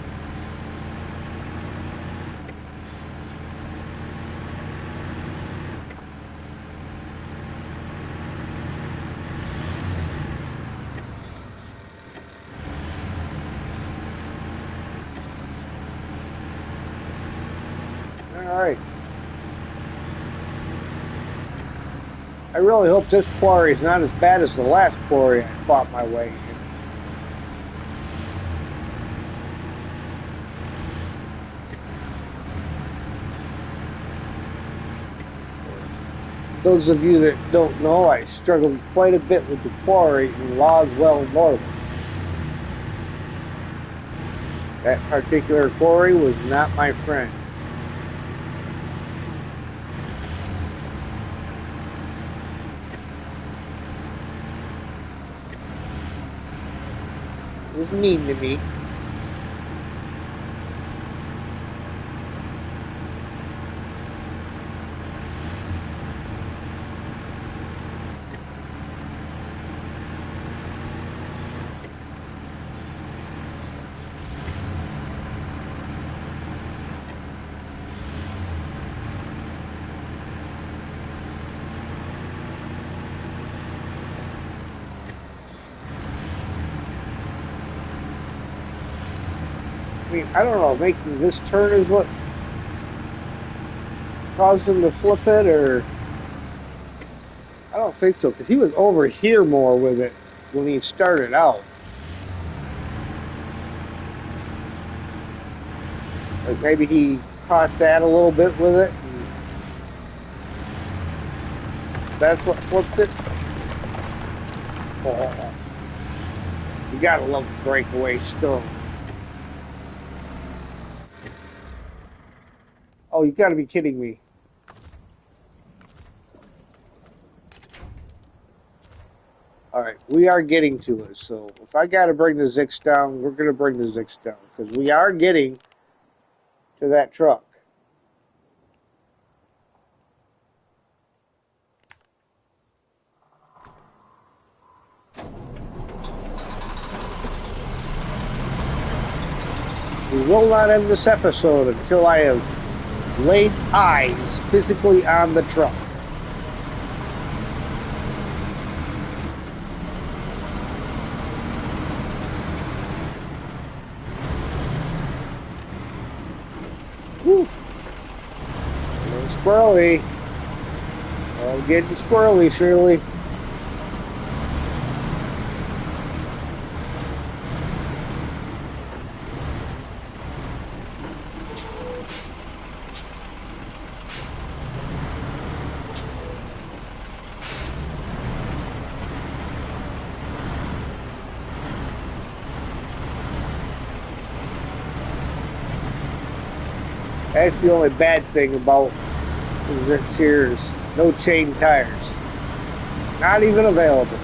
[SPEAKER 1] All right. I really hope this quarry is not as bad as the last quarry I fought my way in. Those of you that don't know, I struggled quite a bit with the quarry in Loswell North. That particular quarry was not my friend. It was mean to me. I mean, I don't know, making this turn is what caused him to flip it, or I don't think so, because he was over here more with it when he started out. Like maybe he caught that a little bit with it, and that's what flipped it. Oh, you gotta love the breakaway still. Oh, you gotta be kidding me. Alright, we are getting to it, so if I gotta bring the Zix down, we're gonna bring the Zix down, because we are getting to that truck. We will not end this episode until I have laid eyes physically on the truck. Woof. A little squirrely. I'm getting squirrely, Shirley. That's the only bad thing about Presents here is no chain tires. Not even available.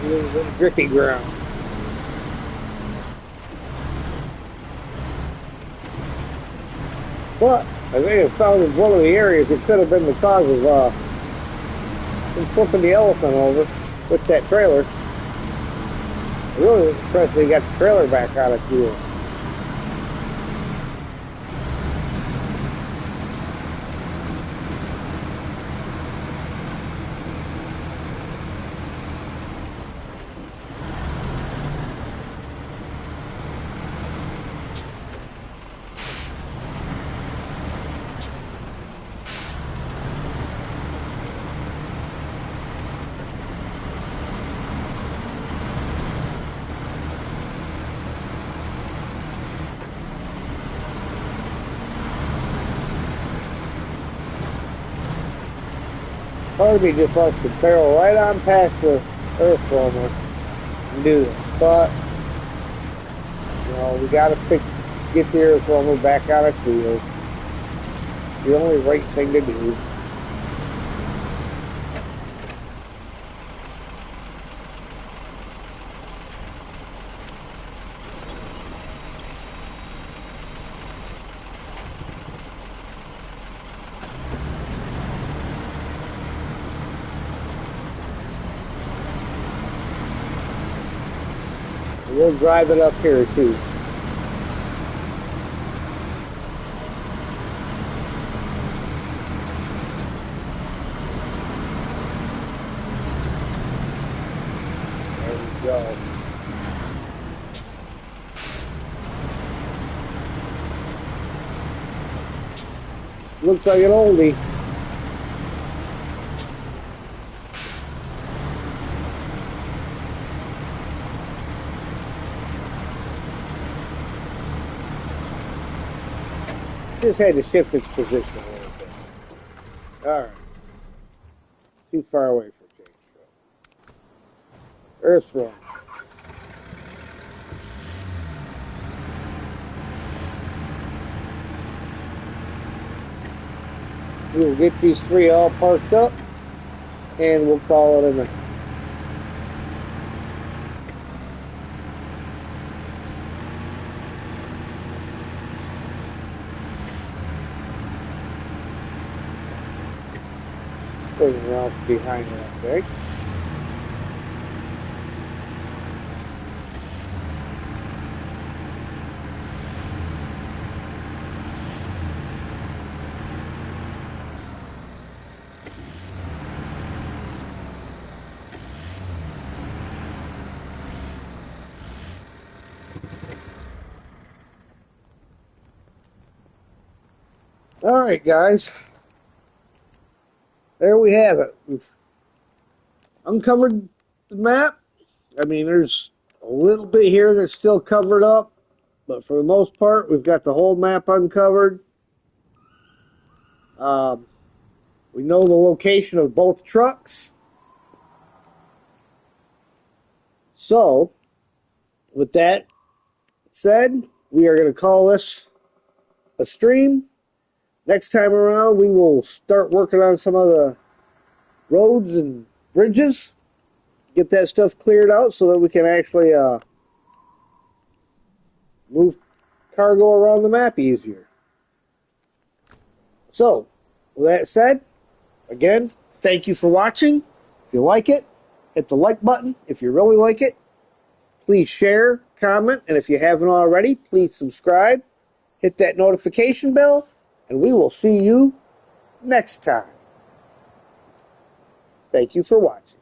[SPEAKER 1] A little grippy ground. But I think I found in one of the areas it could have been the cause of him flipping the Ellison over with that trailer. I really was impressed that he got the trailer back on its wheels. Part of me just wants to barrel right on past the earth roamer and do this. But, you know, we gotta get the earth roamer back on its wheels. The only right thing to do. We'll drive it up here too. There we go. Looks like an oldie. Just had to shift its position a little bit. Alright. Too far away for change. Earth room. We'll get these three all parked up and we'll call it a night. Spinning around behind that thing. All right, guys. There we have it. We've uncovered the map. I mean, there's a little bit here that's still covered up, but for the most part, we've got the whole map uncovered. We know the location of both trucks. So, with that said, we are going to call this a stream. Next time around, we will start working on some of the roads and bridges. Get that stuff cleared out so that we can actually move cargo around the map easier. So, with that said, again, thank you for watching. If you like it, hit the like button. If you really like it, please share, comment, and if you haven't already, please subscribe. Hit that notification bell, and we will see you next time. Thank you for watching.